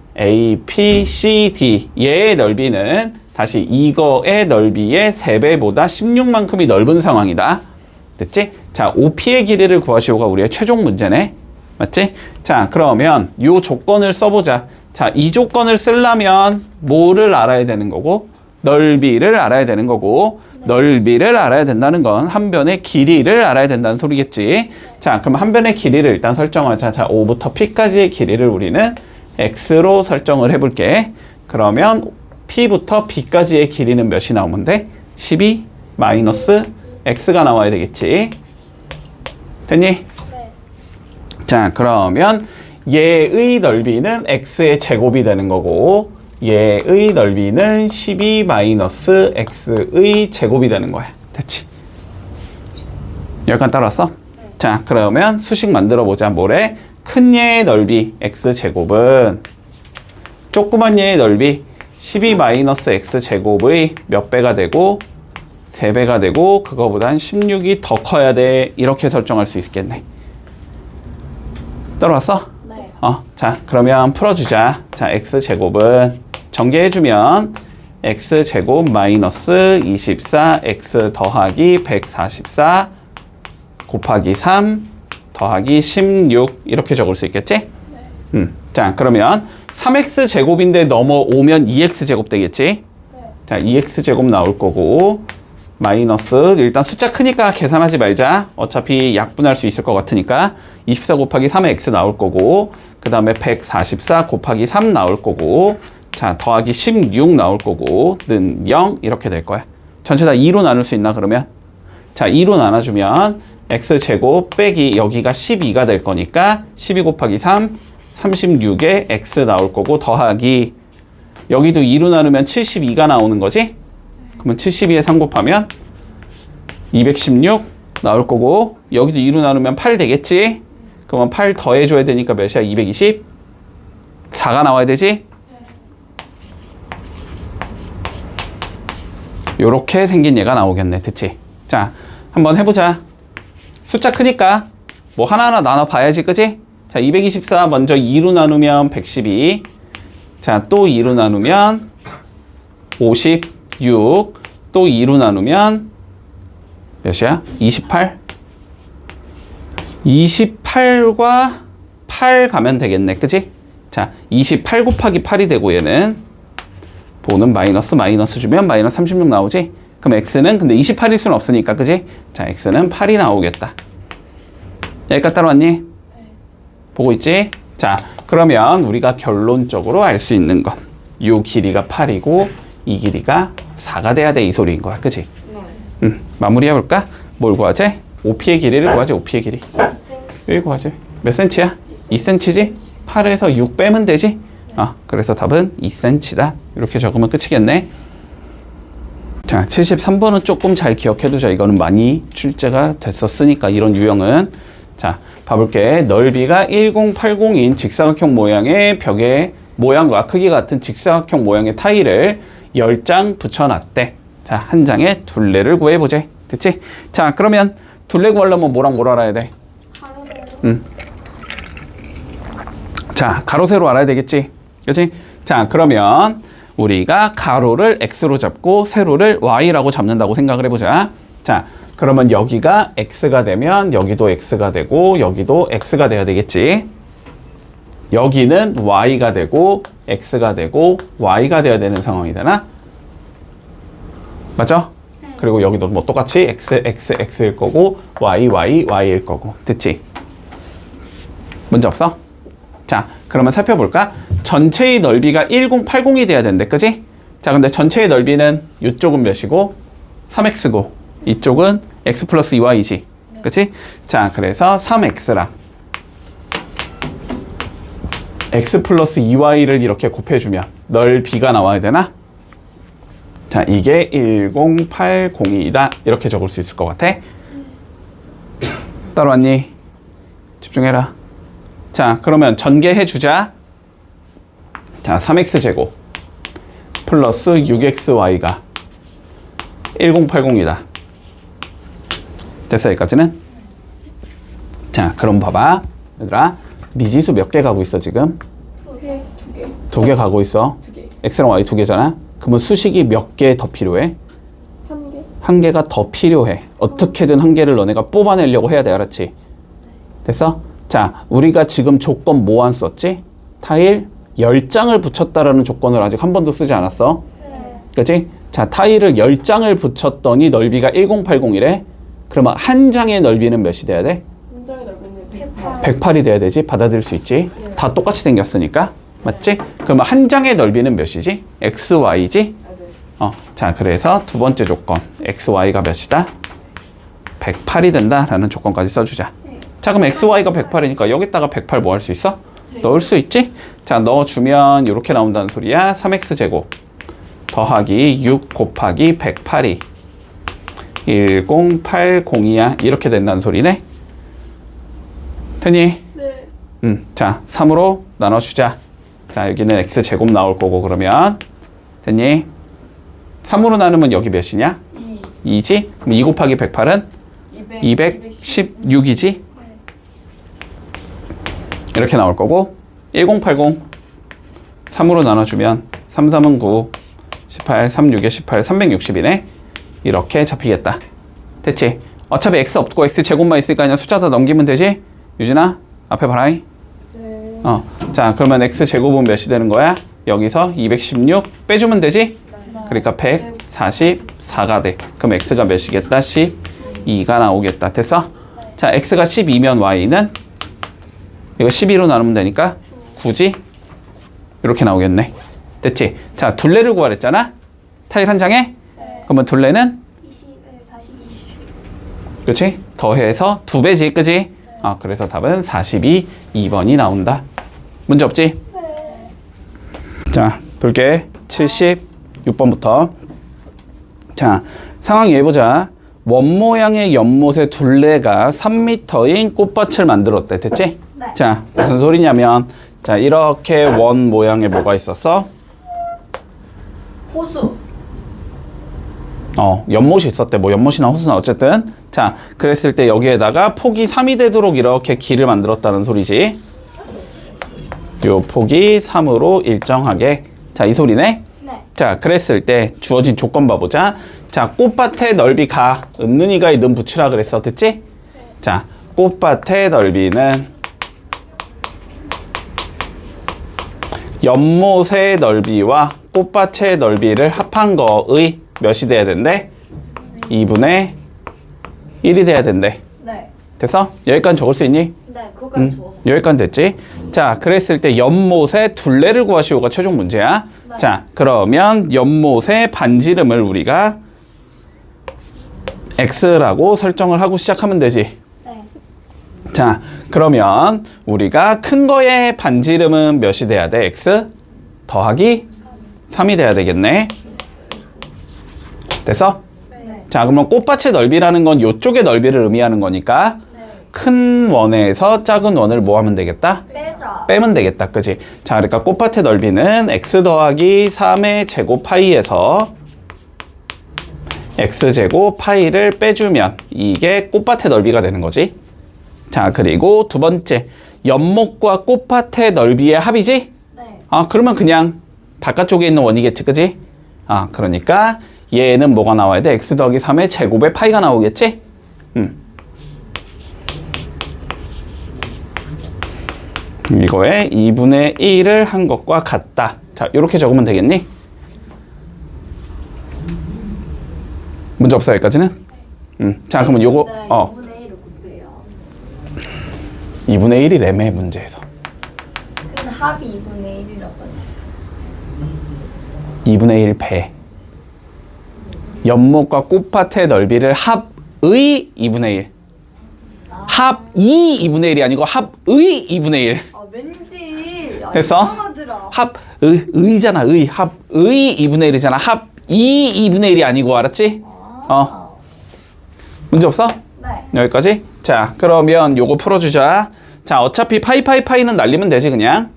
얘의 넓이는 다시 이거의 넓이의 3배보다 16만큼이 넓은 상황이다. 됐지? 자, OP의 길이를 구하시오가 우리의 최종 문제네. 맞지? 자, 그러면 요 조건을 써보자. 자, 이 조건을 쓰려면 뭐를 알아야 되는 거고 넓이를 알아야 되는 거고 넓이를 알아야 된다는 건 한 변의 길이를 알아야 된다는 소리겠지. 자, 그럼 한 변의 길이를 일단 설정하자. 자, O부터 P까지의 길이를 우리는 X로 설정을 해볼게. 그러면 P부터 B까지의 길이는 몇이 나오면 돼? 12 마이너스 X가 나와야 되겠지. 됐니? 네. 자, 그러면 얘의 넓이는 x의 제곱이 되는 거고 얘의 넓이는 12 마이너스 x의 제곱이 되는 거야. 됐지? 여기까지 따라왔어? 네. 자, 그러면 수식 만들어 보자. 뭐래? 큰 얘의 넓이 x제곱은 조그만 얘의 넓이 12 마이너스 x제곱의 몇 배가 되고 3배가 되고 그거보단 16이 더 커야 돼. 이렇게 설정할 수 있겠네. 따라왔어? 네. 자, 그러면 풀어주자. 자, x제곱은 전개해주면 x제곱 마이너스 24 x 더하기 144 곱하기 3 더하기 16 이렇게 적을 수 있겠지? 자, 그러면 3x제곱인데 넘어오면 2x제곱 되겠지? 네. 자, 2x제곱 나올 거고 마이너스 일단 숫자 크니까 계산하지 말자. 어차피 약분할 수 있을 것 같으니까 24 곱하기 3의 x 나올 거고 그 다음에 144 곱하기 3 나올 거고 자, 더하기 16 나올 거고 는 0 이렇게 될 거야. 전체 다 2로 나눌 수 있나 그러면? 자, 2로 나눠주면 x제곱 빼기 여기가 12가 될 거니까 12 곱하기 3 36에 x 나올 거고 더하기 여기도 2로 나누면 72가 나오는 거지? 그러면 72에 3 곱하면 216 나올 거고 여기도 2로 나누면 8 되겠지? 그러면 8 더해줘야 되니까 몇이야? 220? 4가 나와야 되지? 요렇게 생긴 얘가 나오겠네. 됐지? 자, 한번 해보자. 숫자 크니까 뭐 하나하나 나눠봐야지, 그지? 자, 224 먼저 2로 나누면 112. 자, 또 2로 나누면 56. 또 2로 나누면 몇이야? 28? 28과 8 가면 되겠네. 그지? 자, 28 곱하기 8이 되고 얘는 보는 마이너스 주면 마이너스 36 나오지? 그럼 x는 근데 28일 수는 없으니까. 그지? 자, x는 8이 나오겠다. 여기까지 따라왔니? 보고 있지? 자, 그러면 우리가 결론적으로 알 수 있는 건 요 길이가 8이고 이 길이가 4가 돼야 돼 이 소리인 거야. 그지? 마무리해 볼까? 뭘 구하지? OP의 길이를 구하지. OP의 길이. 여기 구하지. 몇 cm야? 2cm지? 8에서 6 빼면 되지? 그래서 답은 2cm다. 이렇게 적으면 끝이겠네. 자, 73번은 조금 잘 기억해두자. 이거는 많이 출제가 됐었으니까 이런 유형은. 자, 봐볼게. 넓이가 1080인 직사각형 모양의 벽에 모양과 크기 같은 직사각형 모양의 타일을 10장 붙여놨대. 자, 한 장에 둘레를 구해보자. 됐지? 자, 그러면 둘레 구하려면 뭐랑 뭘 알아야 돼? 자, 가로 세로 알아야 되겠지? 그치? 자, 그러면 우리가 가로를 x로 잡고 세로를 y라고 잡는다고 생각을 해보자. 자, 그러면 여기가 x가 되면 여기도 x가 되고 여기도 x가 돼야 되겠지? 여기는 y가 되고 x가 되고 y가 돼야 되는 상황이 되나? 맞죠? 그리고 여기도 뭐 똑같이 x일 거고 y일 거고. 됐지? 문제 없어? 자, 그러면 살펴볼까? 전체의 넓이가 1080이 돼야 된대. 그지? 자, 근데 전체의 넓이는 이쪽은 몇이고 3x고 이쪽은 x 플러스 2y지. 그치? 자, 그래서 3x랑 x 플러스 2y를 이렇게 곱해주면 넓이가 나와야 되나? 자, 이게 1080이다. 이렇게 적을 수 있을 것 같아. 따라왔니? 집중해라. 자, 그러면 전개해주자. 자, 3x제곱 플러스 6xy가 1080이다. 됐어, 여기까지는? 자, 그럼 봐봐. 얘들아, 미지수 몇 개 가고 있어, 지금? 두 개. 두 개 가고 있어. 두 개. x랑 y 두 개잖아? 그러면 수식이 몇 개 더 필요해? 한 개. 한 개가 더 필요해. 어떻게든 한 개를 너네가 뽑아내려고 해야 돼, 알았지? 됐어? 자, 우리가 지금 조건 뭐 안 썼지? 타일 10장을 붙였다라는 조건을 아직 한 번도 쓰지 않았어. 그치? 자, 타일을 10장을 붙였더니 넓이가 1080이래. 그러면 한 장의 넓이는 몇이 돼야 돼? 한 장의 넓이는 108이 돼야 되지? 받아들일 수 있지? 다 똑같이 생겼으니까. 맞지? 그러면 한 장의 넓이는 몇이지? xy지? 자, 그래서 두 번째 조건 xy가 몇이다? 108이 된다라는 조건까지 써주자. 자, 그럼 xy가 108이니까 여기다가 108 뭐 할 수 있어? 넣을 수 있지? 자, 넣어주면 이렇게 나온다는 소리야. 3x제곱 더하기 6 곱하기 108이 1080이야. 이렇게 된다는 소리네. 되니? 네. 자, 3으로 나눠주자. 자, 여기는 x제곱 나올 거고 그러면 됐니? 3으로 나누면 여기 몇이냐? 2지? 그럼 2 곱하기 108은 216이지? 이렇게 나올 거고 1080 3으로 나눠주면 3, 3은 9 18, 3, 6에 18, 360이네. 이렇게 잡히겠다. 됐지? 어차피 x 없고 x 제곱만 있으니까 그냥 숫자 다 넘기면 되지? 유진아, 앞에 봐라잉. 네. 자, 그러면 x 제곱은 몇이 되는 거야? 여기서 216 빼주면 되지? 그러니까 144가 돼. 그럼 x가 몇이겠다? 12가 나오겠다. 됐어? 자, x가 12면 y는 이거 12로 나누면 되니까 9지? 이렇게 나오겠네. 됐지? 자, 둘레를 구하랬잖아? 타일 한 장에? 그러면 둘레는? 42. 그치? 더해서 2배지, 그지? 그래서 답은 42, 2번이 나온다. 문제 없지? 자, 볼게. 76번부터. 자, 상황 예보자. 원 모양의 연못의 둘레가 3m인 꽃밭을 만들었대. 됐지? 네. 자, 무슨 소리냐면, 자, 이렇게 원 모양의 뭐가 있었어? 호수. 연못이 있었대. 뭐 연못이나 호수나 어쨌든. 자, 그랬을 때 여기에다가 폭이 3이 되도록 이렇게 길을 만들었다는 소리지. 요 폭이 3으로 일정하게. 자, 이 소리네. 네. 자, 그랬을 때 주어진 조건 봐보자. 자, 꽃밭의 넓이 가. 은는이가 는 붙이라 그랬어. 됐지? 자, 꽃밭의 넓이는 연못의 넓이와 꽃밭의 넓이를 합한 거의 몇이 돼야 된대? 2분의 1이 돼야 된대. 네. 됐어? 여기까지 적을 수 있니? 네, 그거까지 적었어. 여기까지 됐지? 자, 그랬을 때 연못의 둘레를 구하시오가 최종 문제야. 네. 자, 그러면 연못의 반지름을 우리가 x라고 설정을 하고 시작하면 되지. 네. 자, 그러면 우리가 큰 거의 반지름은 몇이 돼야 돼? x 더하기 3이 돼야 되겠네. 됐어? 네. 자, 그러면 꽃밭의 넓이라는 건 이쪽의 넓이를 의미하는 거니까 네. 큰 원에서 작은 원을 뭐 하면 되겠다? 빼자. 빼면 되겠다. 그지? 자, 그러니까 꽃밭의 넓이는 x 더하기 3의 제곱 파이에서 x제곱 파이를 빼주면 이게 꽃밭의 넓이가 되는 거지. 자, 그리고 두 번째, 연못과 꽃밭의 넓이의 합이지? 네. 그러면 그냥 바깥쪽에 있는 원이겠지. 그지? 그러니까 얘는 뭐가 나와야 돼? x 더하기 3의 제곱의 파이가 나오겠지? 이거에 2분의 1을 한 것과 같다. 자, 이렇게 적으면 되겠니? 문제 없어, 여기까지는? 자, 그러면 요거, 네, 2분의 1을 곱해요. 2분의 1이 래매 문제에서. 근데 합이 2분의 1이라고 하지. 2분의 1 배. 연못과 꽃밭의 넓이를 합의 2분의 1. 합이 2분의 1이 아니고 합의 2분의 1. 왠지. 됐어? 이상하더라. 의잖아, 합의 2분의 1이잖아. 합이 2분의 1이 아니고, 알았지? 문제 없어? 네. 여기까지? 자, 그러면 요거 풀어주자. 자, 어차피 파이는 날리면 되지, 그냥.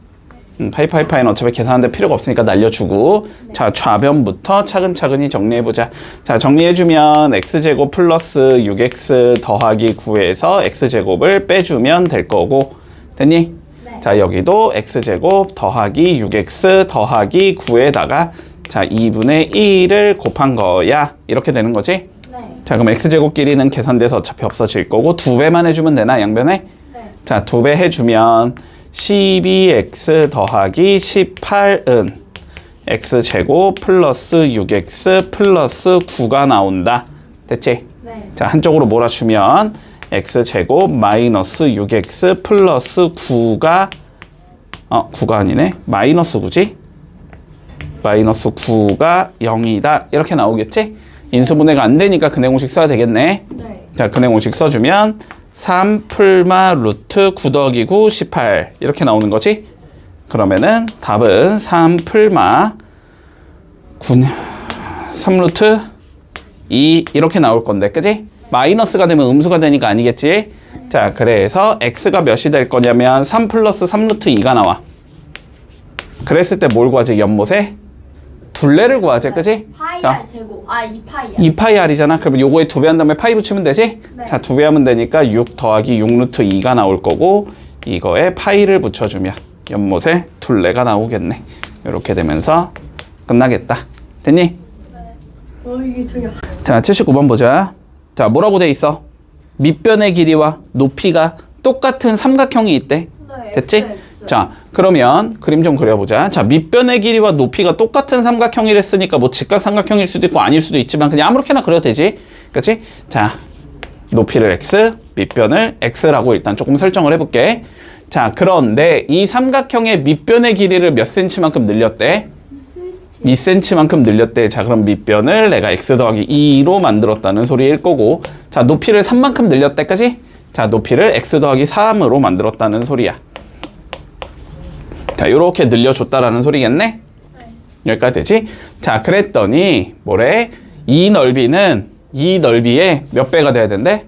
파이는 어차피 계산하는데 필요가 없으니까 날려주고. 네. 자, 좌변부터 차근차근히 정리해보자. 자, 정리해주면 x제곱 플러스 6x 더하기 9에서 x제곱을 빼주면 될 거고. 됐니? 네. 자, 여기도 x제곱 더하기 6x 더하기 9에다가 자, 2분의 1을 곱한 거야. 이렇게 되는 거지? 네. 자, 그럼 x제곱 길이는 계산돼서 어차피 없어질 거고 2배만 해주면 되나, 양변에? 네. 자, 2배 해주면 12x 더하기 18은 x제곱 플러스 6x 플러스 9가 나온다. 됐지? 네. 자, 한쪽으로 몰아주면 x제곱 마이너스 6x 플러스 9가 9가 아니네. 마이너스 9지? 마이너스 9가 0이다. 이렇게 나오겠지? 인수분해가 안 되니까 근해 공식 써야 되겠네. 네. 자, 근해 공식 써주면 3 풀마 루트 9 더하기 9, 18 이렇게 나오는 거지? 그러면은 답은 3 풀마 3 루트 2 이렇게 나올 건데, 그지? 마이너스가 되면 음수가 되니까 아니겠지? 자, 그래서 x가 몇이 될 거냐면 3 플러스 3 루트 2가 나와. 그랬을 때 뭘 구하지? 연못에? 둘레를 구하지, 그지? 파이 자, R 제곱. 2파이야. 2파이 r이잖아. 그러면 요거에 2배 한 다음에 파이 붙이면 되지? 네. 자, 2배 하면 되니까 6 더하기 6 루트 2가 나올 거고, 이거에 파이를 붙여주면 연못에 둘레가 나오겠네. 이렇게 되면서 끝나겠다. 됐니? 이게 저기. 자, 79번 보자. 자, 뭐라고 돼 있어? 밑변의 길이와 높이가 똑같은 삼각형이 있대. 네. 됐지? X. 자, 그러면 그림 좀 그려보자. 자, 밑변의 길이와 높이가 똑같은 삼각형이랬으니까 뭐 직각삼각형일 수도 있고 아닐 수도 있지만 그냥 아무렇게나 그려도 되지. 그치? 자, 높이를 x, 밑변을 x라고 일단 조금 설정을 해볼게. 자, 그런데 이 삼각형의 밑변의 길이를 몇 cm만큼 늘렸대? 2cm만큼 늘렸대. 자, 그럼 밑변을 내가 x 더하기 2로 만들었다는 소리일 거고, 자, 높이를 3만큼 늘렸대, 그지? 자, 높이를 x 더하기 3으로 만들었다는 소리야. 자, 요렇게 늘려줬다라는 소리겠네? 여기까지 되지? 자, 그랬더니 뭐래? 이 넓이의 몇 배가 돼야 된대?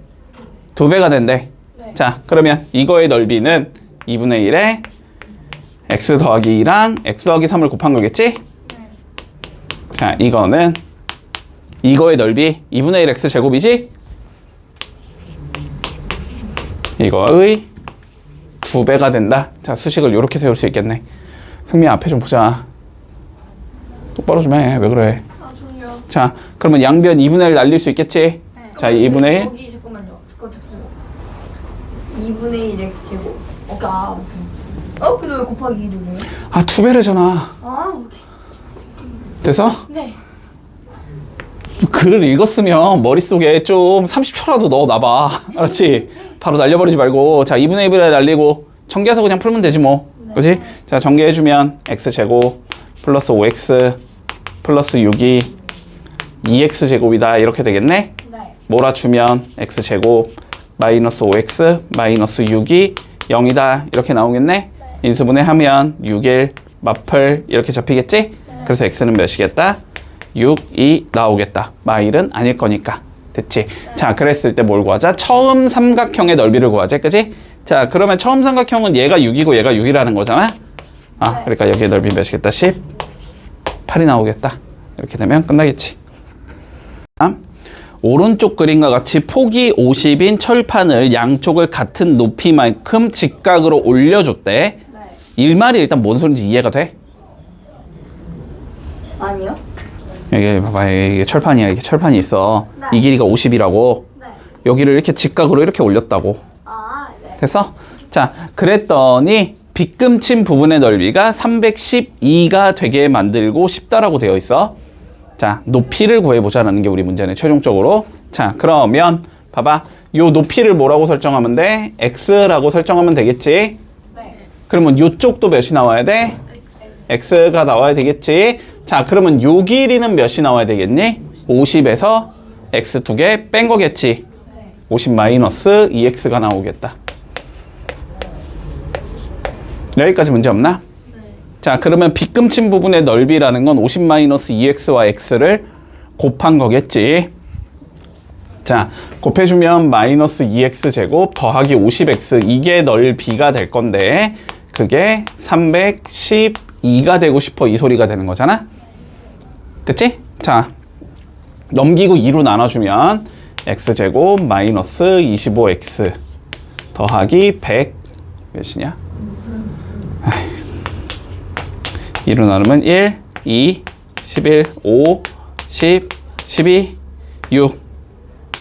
2배가 된대. 네. 자, 그러면 이거의 넓이는 2분의 1에 x 더하기 2랑 x 더하기 3을 곱한 거겠지? 자, 이거는 이거의 넓이 2분의 1 x 제곱이지? 이거의 2배가 된다. 자, 수식을 이렇게 세울 수 있겠네. 승미 앞에 좀 보자. 똑바로 좀 해. 왜 그래? 아 저기요. 자, 그러면 양변 2분의 1 날릴 수 있겠지? 자, 2분의 1. 여기 잠깐만요. 잠깐만. 2분의 1 x 제곱. 오케이. 아, 오케이. 근데 왜 곱하기 2를 해? 아, 2배래잖아. 아, 오케이. 됐어? 네. 글을 읽었으면 머릿속에 좀 30초라도 넣어놔봐. 알았지? 바로 날려버리지 말고. 자, 2분의 1을 날리고 전개해서 그냥 풀면 되지 뭐. 네. 그치? 자, 전개해주면 x제곱 플러스 5x 플러스 6이 2x 제곱이다. 이렇게 되겠네? 네. 몰아주면 x제곱 마이너스 5x 마이너스 6이 0이다. 이렇게 나오겠네? 인수분해하면 6일 마플 이렇게 잡히겠지? 그래서 x는 몇이겠다? 6이 나오겠다. 마일은 아닐 거니까. 됐지? 자, 그랬을 때 뭘 구하자? 처음 삼각형의 넓이를 구하자. 그지? 자, 그러면 처음 삼각형은 얘가 6이고 얘가 6이라는 거잖아? 아, 네. 그러니까 여기의 넓이 몇이겠다? 18이 나오겠다. 이렇게 되면 끝나겠지. 다음. 오른쪽 그림과 같이 폭이 50인 철판을 양쪽을 같은 높이만큼 직각으로 올려줬대. 네. 이 말이 일단 뭔 소린지 이해가 돼? 아니요. 이게 봐봐, 이게 철판이야. 이게 철판이 있어. 네. 이 길이가 50이라고. 네. 여기를 이렇게 직각으로 이렇게 올렸다고. 아, 네. 됐어? 자, 그랬더니 빗금친 부분의 넓이가 312가 되게 만들고 싶다라고 되어 있어. 자, 높이를 구해보자라는 게 우리 문제네, 최종적으로. 자, 그러면 봐봐. 요 높이를 뭐라고 설정하면 돼? x라고 설정하면 되겠지? 네. 그러면 요쪽도 몇이 나와야 돼? x가 나와야 되겠지? 자, 그러면 요 길이는 몇이 나와야 되겠니? 50에서 x 2개 뺀 거겠지? 50 마이너스 2x가 나오겠다. 여기까지 문제 없나? 자, 그러면 빗금친 부분의 넓이라는 건 50 마이너스 2x와 x를 곱한 거겠지? 자, 곱해주면 마이너스 2x 제곱 더하기 50x 이게 넓이가 될 건데 그게 312가 되고 싶어 이 소리가 되는 거잖아? 됐지? 자, 넘기고 2로 나눠주면 x제곱 마이너스 25x 더하기 100 몇이냐? 2로 나누면 1, 2, 11, 5, 10, 12, 6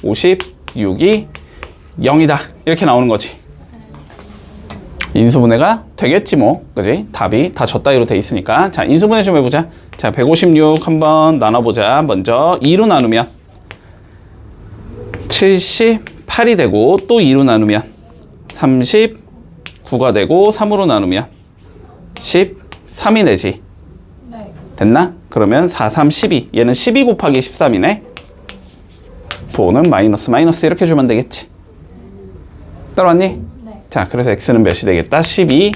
56이 0이다 이렇게 나오는 거지. 인수분해가 되겠지 뭐. 그지? 답이 다 저 따위로 돼 있으니까. 자, 인수분해 좀 해보자. 자, 156 한번 나눠보자. 먼저 2로 나누면 78이 되고 또 2로 나누면 39가 되고 3으로 나누면 13이 되지. 네. 됐나? 그러면 4, 3, 12. 얘는 12 곱하기 13이네. 부호는 마이너스 마이너스 이렇게 주면 되겠지. 따라왔니? 네. 자, 그래서 x는 몇이 되겠다? 12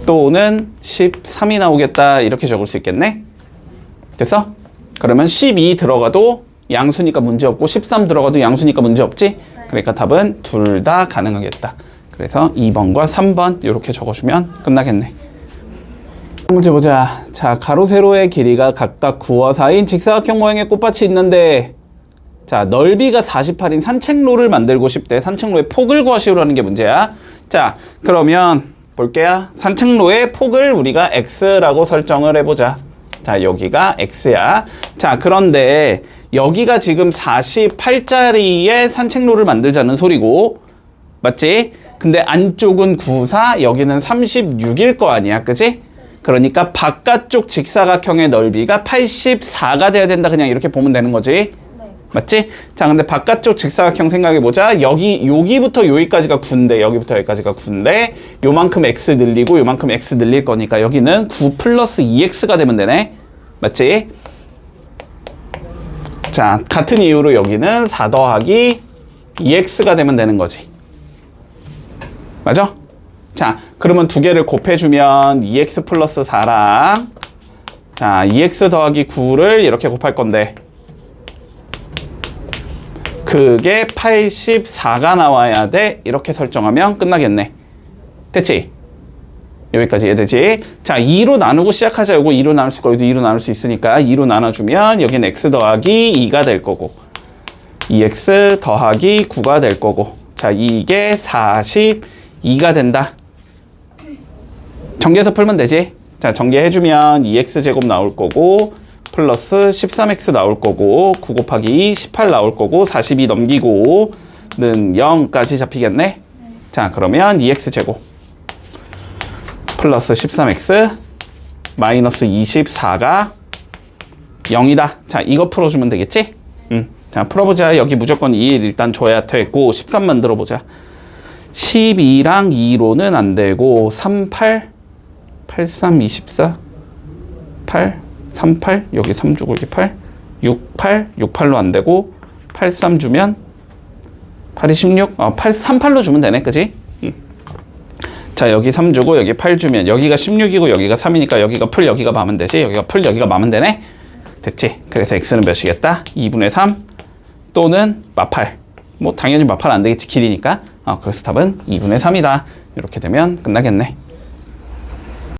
또는 13이 나오겠다 이렇게 적을 수 있겠네. 됐어? 그러면 12 들어가도 양수니까 문제없고 13 들어가도 양수니까 문제없지? 그러니까 답은 둘 다 가능하겠다. 그래서 2번과 3번 이렇게 적어주면 끝나겠네. 문제 보자. 자, 가로 세로의 길이가 각각 9와 4인 직사각형 모양의 꽃밭이 있는데 자, 넓이가 48인 산책로를 만들고 싶대. 산책로의 폭을 구하시오라는 게 문제야. 자, 그러면 볼게요. 산책로의 폭을 우리가 x라고 설정을 해보자. 자, 여기가 x야. 자, 그런데 여기가 지금 48짜리의 산책로를 만들자는 소리고 맞지? 근데 안쪽은 94, 여기는 36일 거 아니야. 그지? 그러니까 바깥쪽 직사각형의 넓이가 84가 돼야 된다. 그냥 이렇게 보면 되는 거지. 네. 맞지? 자, 근데 바깥쪽 직사각형 생각해보자. 여기부터 여기까지가 9인데, 여기부터 여기까지가 9인데, 요만큼 x 늘리고, 요만큼 x 늘릴 거니까, 여기는 9 플러스 2x가 되면 되네? 맞지? 자, 같은 이유로 여기는 4 더하기 2x가 되면 되는 거지. 맞아? 자, 그러면 두 개를 곱해주면 2x 플러스 4랑 자, 2x 더하기 9를 이렇게 곱할 건데 그게 84가 나와야 돼. 이렇게 설정하면 끝나겠네. 됐지? 여기까지 이해되지? 자, 2로 나누고 시작하자. 요거 2로 나눌 수 있고 여기도 2로 나눌 수 있으니까 2로 나눠주면 여기는 x 더하기 2가 될 거고 2x 더하기 9가 될 거고 자, 이게 42가 된다. 전개해서 풀면 되지? 자, 전개해주면 2x제곱 나올 거고 플러스 13x 나올 거고 9 곱하기 18 나올 거고 42 넘기고 는 0까지 잡히겠네? 자, 그러면 2x제곱 플러스 13x 마이너스 24가 0이다. 자, 이거 풀어주면 되겠지? 자, 풀어보자. 여기 무조건 2일 일단 줘야 되고 13 만들어보자. 12랑 2로는 안 되고 38 83 24 8 38 여기 3 주고 여기 8 68 68로 안 되고 83 주면 8이 16 38로 주면 되네. 그지? 자, 여기 3 주고 여기 8 주면 여기가 16이고 여기가 3이니까 여기가 풀 여기가 마면 되지. 여기가 풀 여기가 마면 되네. 됐지? 그래서 x는 몇이겠다? 2분의 3 또는 마팔. 뭐 당연히 마팔 안 되겠지. 길이니까. 그래서 답은 2분의 3이다. 이렇게 되면 끝나겠네.